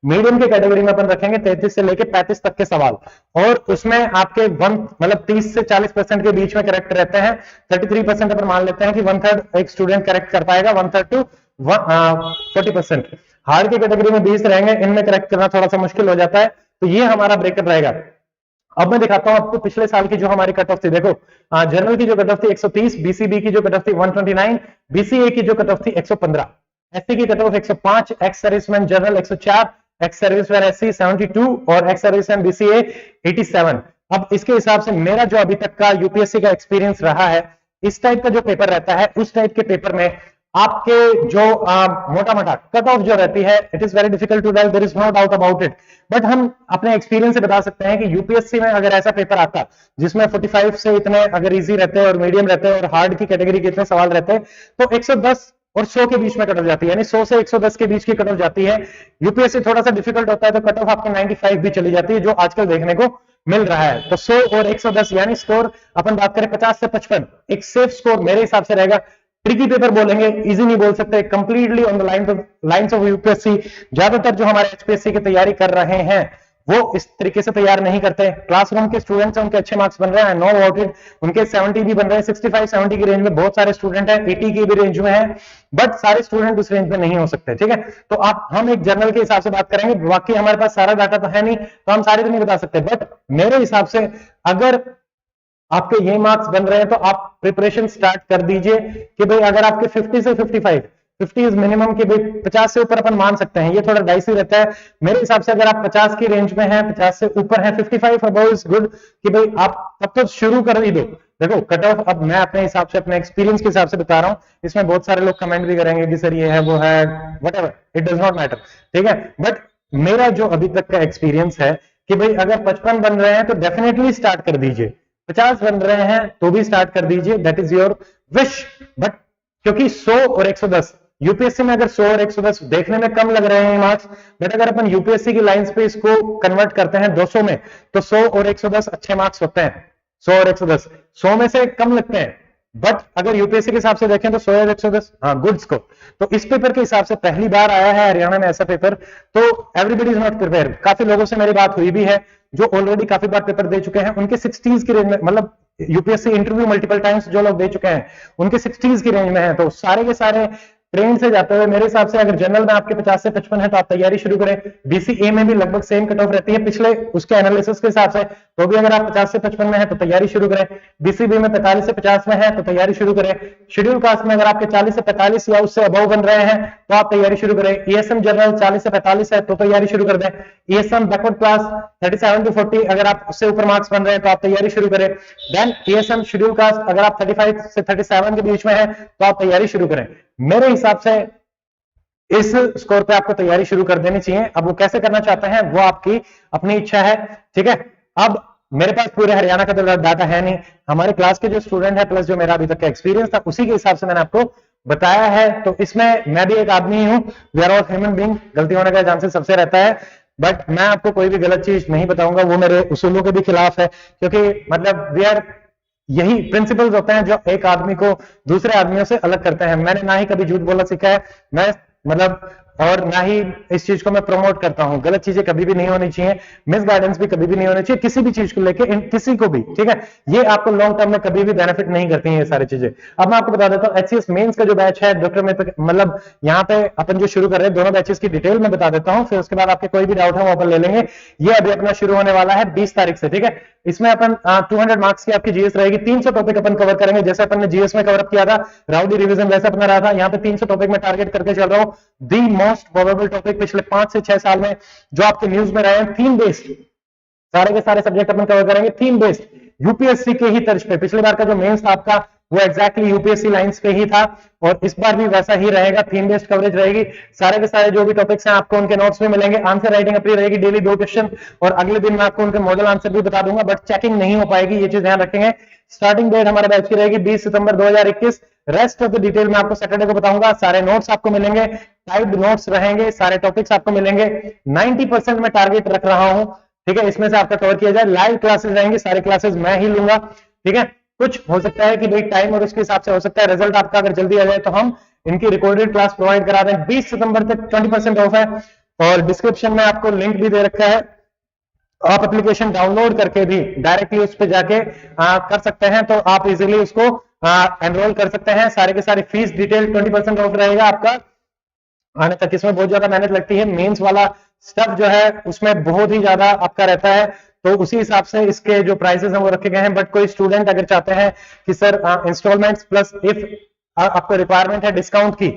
मीडियम की कैटेगरी में अपन रखेंगे 33 से लेकर 35 तक के सवाल, और उसमें आपके 30 से 40% के बीच में करेक्ट रहते हैं। 33% अपन मान लेते हैं कि 1/3 एक स्टूडेंट करेक्ट कर पाएगा, 1/3 to 40%। हार्ड की कैटेगरी में 20 रहेंगे, इनमें करेक्ट करना थोड़ा सा मुश्किल हो जाता है। तो ये हमारा ब्रेकअप रहेगा। अब मैं दिखाता हूं आपको पिछले साल की जो हमारी कट ऑफ थी। देखो जनरल की जो कट ऑफ थी 130, बीसीबी की जो कट ऑफ थी 129, बीसीए की जो कट ऑफ थी 115, एससी की cut off 105, ex serviceman general 104, ex serviceman SC 72, और एक्स सर्विसमैन बीसीए 87। अब इसके हिसाब से मेरा जो अभी तक का यूपीएससी का एक्सपीरियंस रहा है, इस टाइप का जो पेपर रहता है, उस टाइप के पेपर में आपके जो मोटा मोटा कट ऑफ जो रहती है, it is very difficult to write, there is no doubt about it, but हम अपने एक्सपीरियंस से बता सकते हैं कि यूपीएससी में अगर ऐसा पेपर आता जिसमें 45 से इतने अगर इजी रहते हैं और मीडियम रहते हैं और हार्ड की कैटेगरी के इतने सवाल रहते हैं, तो 110 और 100 के बीच में कट ऑफ जाती है, यानी 100 से 110 के बीच की कट ऑफ जाती है। यूपीएससी थोड़ा सा डिफिकल्ट होता है तो कट ऑफ आपकी 95 भी चली जाती है, जो आजकल देखने को मिल रहा है। तो 100 और 110 यानी स्कोर अपन बात करें 50 से 55, एक सेफ स्कोर मेरे हिसाब से रहेगा। ट्रिकी पेपर बोलेंगे, इजी नहीं बोल सकते, completely on the lines of UPSC. ज्यादातर जो हमारे एचपीएससी की तैयारी कर रहे हैं वो इस तरीके से तैयार नहीं करते। क्लासरूम के स्टूडेंट्स हैं, उनके अच्छे मार्क्स बन रहे हैं, नो अबाउट इट, उनके 70 भी बन रहे हैं, 65-70 की रेंज में बहुत सारे स्टूडेंट हैं, 80 की भी रेंज में है, बट सारे स्टूडेंट उस रेंज में नहीं हो सकते। ठीक है, तो हम एक जर्नल के हिसाब से बात करेंगे, बाकी हमारे पास सारा डाटा तो है नहीं, तो हम सारे तो नहीं बता सकते, बट मेरे हिसाब से अगर आपके ये मार्क्स बन रहे हैं तो आप प्रिपरेशन स्टार्ट कर दीजिए कि भाई अगर आपके 50 से 55, 50 इज मिनिमम, कि भाई 50 से ऊपर अपन मान सकते हैं, ये थोड़ा डाइसी रहता है मेरे हिसाब से। अगर आप 50 की रेंज में हैं, 50 से ऊपर है, 55 अबव इज गुड, कि भाई आप तब तो शुरू कर ही दो। देखो कट ऑफ अब मैं अपने हिसाब से, अपने एक्सपीरियंस के हिसाब से बता रहा हूं, इसमें बहुत सारे लोग कमेंट भी करेंगे कि सर ये है वो है, whatever, it does not matter, ठीक है, बट मेरा जो अभी तक का एक्सपीरियंस है कि भाई अगर 55 बन रहे हैं तो डेफिनेटली स्टार्ट कर दीजिए, 50 बन रहे हैं तो भी स्टार्ट कर दीजिए, that is your wish. But क्योंकि 100 और 110 यूपीएससी में अगर 100 और 110 देखने में कम लग रहे हैं मार्क्स, बट अगर अपन यूपीएससी की लाइंस पे इसको कन्वर्ट करते हैं 200 में, तो 100 और 110 अच्छे मार्क्स होते हैं। 100 और 110 100 में से कम लगते हैं, बट अगर यूपीएससी के हिसाब से देखें तो 100 और 110 हाँ गुड स्कोर। तो इस पेपर के हिसाब से पहली बार आया है हरियाणा में ऐसा पेपर, तो एवरीबडी इज नॉट प्रिपेयर। काफी लोगों से मेरी बात हुई भी है जो ऑलरेडी काफी बार पेपर दे चुके हैं, उनके 60s की रेंज में, मतलब यूपीएससी इंटरव्यू मल्टीपल टाइम्स जो लोग दे चुके हैं उनके 60s की रेंज में है, तो सारे के सारे ट्रेन से जाते हुए मेरे हिसाब से अगर जनरल में आपके 50 से 55 है तो आप तैयारी शुरू करें। बीसीए में भी लगभग सेम कट ऑफ रहती है पिछले उसके एनालिसिस के हिसाब से, तो भी अगर आप 50 से 55 में है तो तैयारी शुरू करें। बीसीबी में 45 से 50 में है तो तैयारी शुरू करें। शेड्यूल कास्ट में अगर आपके 40 से 45 या उससे अबव बन रहे हैं तो आप तैयारी शुरू करें। ईएसएम जनरल 40 से 45 है तो तैयारी शुरू कर दें। ईएसएम बैकवर्ड क्लास 37 to 40 अगर आप उससे ऊपर मार्क्स बन रहे हैं तो आप तैयारी शुरू करें। देन ईएसएम शेड्यूल कास्ट अगर आप 35 से 37 के बीच में है तो आप तैयारी शुरू करें। मेरे हिसाब से इस स्कोर पे आपको तैयारी शुरू कर देनी चाहिए। अब वो कैसे करना चाहते हैं वो आपकी अपनी इच्छा है, ठीक है। अब मेरे पास पूरे हरियाणा का डाटा है नहीं, हमारे क्लास के जो स्टूडेंट है प्लस जो मेरा अभी तक का एक्सपीरियंस था उसी के हिसाब से मैंने आपको बताया है। तो इसमें मैं भी एक आदमी हूं, we are all human being, गलती होने का चांसेस सबसे रहता है, बट मैं आपको कोई भी गलत चीज नहीं बताऊंगा, वो मेरे उसूलों के भी खिलाफ है, क्योंकि मतलब वी आर, यही प्रिंसिपल्स होते हैं जो एक आदमी को दूसरे आदमियों से अलग करते हैं। मैंने ना ही कभी झूठ बोलना सीखा है, मैं मतलब, और ना ही इस चीज को मैं प्रमोट करता हूं। गलत चीजें कभी भी नहीं होनी चाहिए, मिस गाइडेंस भी कभी भी नहीं होनी चाहिए किसी भी चीज को लेके, किसी को भी, ठीक है। ये आपको लॉन्ग टर्म में कभी भी बेनिफिट नहीं करती हैं ये सारी चीजें। अब मैं आपको बता देता हूँ एचसीएस मेंस का जो बैच है डॉक्टर में, मतलब यहाँ पे अपन जो शुरू कर रहे हैं दोनों बैचेस की डिटेल में बता देता हूँ, फिर उसके बाद आपके कोई भी डाउट है वो अपन ले लेंगे। ये अभी अपना शुरू होने वाला है 20 तारीख से, ठीक है। इसमें अपन 200 मार्क्स की आपकी जीएस रहेगी, 300 टॉपिक अपन कवर करेंगे, जैसे अपन ने जीएस में कवर किया था, राउडी रिवीजन वैसे अपना रहा था। यहाँ पे 300 टॉपिक में टारगेट करके चल रहा हूँ। दी मोस्ट प्रोबेबल टॉपिक पिछले 5 से 6 साल में जो आपके न्यूज में रहे हैं, थीम बेस्ड सारे के सारे सब्जेक्ट अपन कवर करेंगे, थीम बेस्ड यूपीएससी के ही तर्ज पे। पिछली बार का जो मेंस था आपका वो एग्जैक्टली यूपीएससी लाइंस पे ही था, और इस बार भी वैसा ही रहेगा, थीम बेस्ड कवरेज रहेगी। सारे के सारे जो भी टॉपिक्स हैं आपको उनके नोट्स में मिलेंगे। आंसर राइटिंग अपनी रहेगी, डेली 2 क्वेश्चन, और अगले दिन मैं आपको उनके मॉडल आंसर भी बता दूंगा, बट चेकिंग नहीं हो पाएगी, ये चीज ध्यान रखेंगे। स्टार्टिंग डेट हमारे बैच की रहेगी 20 सितंबर 2021। रेस्ट ऑफ द डिटेल मैं आपको सैटरडे को बताऊंगा। सारे नोट्स आपको मिलेंगे, टाइप्ड नोट्स रहेंगे, सारे टॉपिक्स आपको मिलेंगे। 90% में टारगेट रख रहा हूं, ठीक है, इसमें से आपका कवर किया जाए। लाइव क्लासेस रहेंगी, सारे क्लासेस मैं ही लूंगा, ठीक है। कुछ हो सकता है कि भाई टाइम और उसके हिसाब से हो सकता है रिजल्ट आपका अगर जल्दी आ जाए तो हम इनकी रिकॉर्डेड क्लास प्रोवाइड करा दें। 20 सितंबर तक 20% ऑफ है, और डिस्क्रिप्शन में आपको लिंक भी दे रखा है, आप एप्लीकेशन डाउनलोड करके भी डायरेक्टली उस पर जाके कर सकते हैं, तो आप इजीली उसको एनरोल कर सकते हैं। सारे के सारे फीस डिटेल 20% ऑफ रहेगा आपका आने तक। इसमें बहुत ज्यादा मेहनत लगती है, मेंस वाला स्टफ जो है उसमें बहुत ही ज्यादा आपका रहता है, तो उसी हिसाब से इसके जो प्राइसेस हैं वो रखे गए हैं। बट कोई स्टूडेंट अगर चाहते हैं कि सर इंस्टॉलमेंट्स प्लस इफ आपको रिक्वायरमेंट है डिस्काउंट की,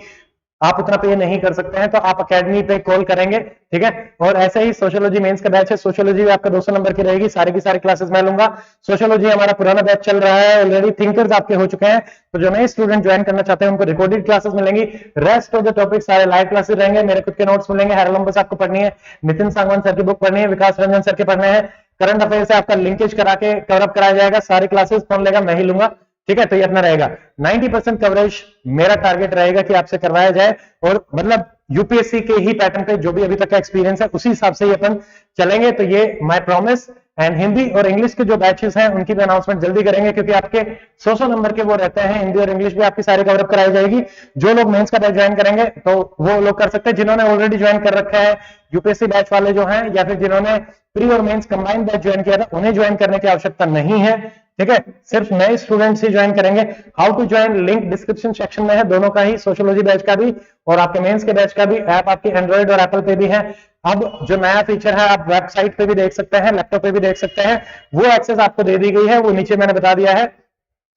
आप उतना पे नहीं कर सकते हैं तो आप अकेडमी पे कॉल करेंगे, ठीक है। और ऐसे ही सोशियोलॉजी मेंस का बैच है, सोशियोलॉजी भी आपका 200 नंबर की रहेगी, सारी की सारी क्लासेस मैं लूंगा। सोशियोलॉजी हमारा पुराना बैच चल रहा है, ऑलरेडी थिंकर्स आपके हो चुके हैं, तो जो नए स्टूडेंट ज्वाइन करना चाहते हैं उनको रिकॉर्डेड क्लासेस मिलेंगी, रेस्ट ऑफ द टॉपिक सारे लाइव क्लासेस रहेंगे, मेरे खुद के नोट्स मिलेंगे, हैरोलम्बस आपको पढ़नी है, नितिन सांगवान सर की बुक पढ़नी है, विकास रंजन सर के पढ़ने हैं, करंट अफेयर से आपका लिंकेज करा के कवर अप कराया जाएगा, सारी क्लासेस कौन लेगा, मैं ही लूंगा, ठीक है। तो ये अपना रहेगा 90% कवरेज मेरा टारगेट रहेगा कि आपसे करवाया जाए, और मतलब यूपीएससी के ही पैटर्न पे जो भी अभी तक का एक्सपीरियंस है उसी हिसाब से ही अपन चलेंगे, तो ये माय प्रॉमिस। एंड हिंदी और इंग्लिश के जो बैचेस हैं उनकी भी अनाउंसमेंट जल्दी करेंगे, क्योंकि आपके 100 नंबर के वो रहते हैं, हिंदी और इंग्लिश भी आपकी सारी कवर अप कराई जाएगी। जो लोग मेंस का बैच ज्वाइन करेंगे तो वो लोग कर सकते हैं, जिन्होंने ऑलरेडी ज्वाइन कर रखा है यूपीएससी बैच वाले जो हैं, या फिर जिन्होंने प्री और मेंस कंबाइंड बैच ज्वाइन किया था, उन्हें ज्वाइन करने की आवश्यकता नहीं है, ठीक है। सिर्फ नए स्टूडेंट्स ही ज्वाइन करेंगे। How to join link description section में है, दोनों का ही, सोशियोलॉजी बैच का भी और आपके मेंस के बैच का भी। ऐप आपकी एंड्रॉइड और एप्पल पे भी है। अब जो नया फीचर है आप वेबसाइट पे भी देख सकते हैं, लैपटॉप पे भी देख सकते हैं, वो एक्सेस आपको दे दी गई है, वो नीचे मैंने बता दिया है,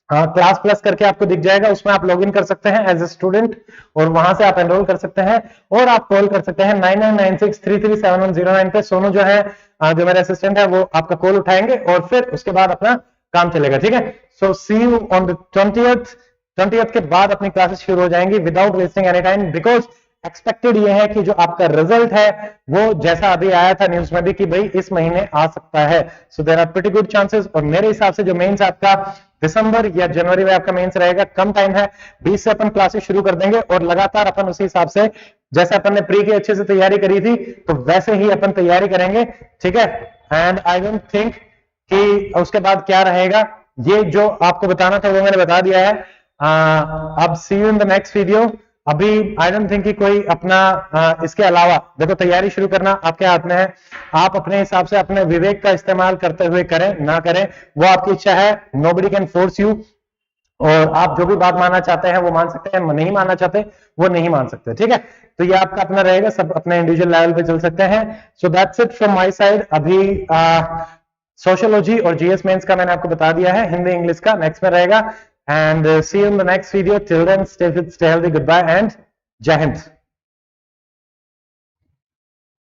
क्लास प्लस करके आपको दिख जाएगा, उसमें आप लॉगिन कर सकते हैं एज ए स्टूडेंट और वहां से आप एनरोल कर सकते हैं, और आप कॉल कर सकते हैं 9996337109 पे। सोनू जो है जो मेरे असिस्टेंट है वो आपका कॉल उठाएंगे और फिर उसके बाद अपना काम चलेगा, ठीक है। सो सी यू ऑन द 20th के बाद अपनी क्लासेस शुरू हो जाएंगी without wasting any time, because expected ये है कि जो आपका रिजल्ट है वो जैसा अभी आया था न्यूज में भी कि भाई इस महीने आ सकता है, so there are pretty good chances. और मेरे हिसाब से जो मेंस आपका दिसंबर या जनवरी में आपका मेंस रहेगा, कम टाइम है, 20 से अपन क्लासेस शुरू कर देंगे और लगातार अपन उसी हिसाब से, जैसे अपन ने प्री की अच्छे से तैयारी करी थी तो वैसे ही अपन तैयारी करेंगे, ठीक है। एंड आई डोंट थिंक कि उसके बाद क्या रहेगा, ये जो आपको बताना था वो मैंने बता दिया है। अब see you in the next video. अभी आई डोंट थिंक कि कोई अपना इसके अलावा, देखो तैयारी शुरू करना आपके हाथ में है, आप अपने हिसाब से अपने विवेक का इस्तेमाल करते हुए करें ना करें वो आपकी इच्छा है, नोबडी कैन फोर्स यू, और आप जो भी बात मानना चाहते हैं वो मान सकते हैं, नहीं मानना चाहते वो नहीं मान सकते, ठीक है। तो ये आपका अपना रहेगा, सब अपने इंडिविजुअल लेवल पे चल सकते हैं। So that's it from my side. अभी सोशियोलॉजी और जीएस मेंस का मैंने आपको बता दिया है, हिंदी इंग्लिश का नेक्स्ट में रहेगा। And see you in the next video. Till then, stay fit, stay healthy. Goodbye and Jai Hind.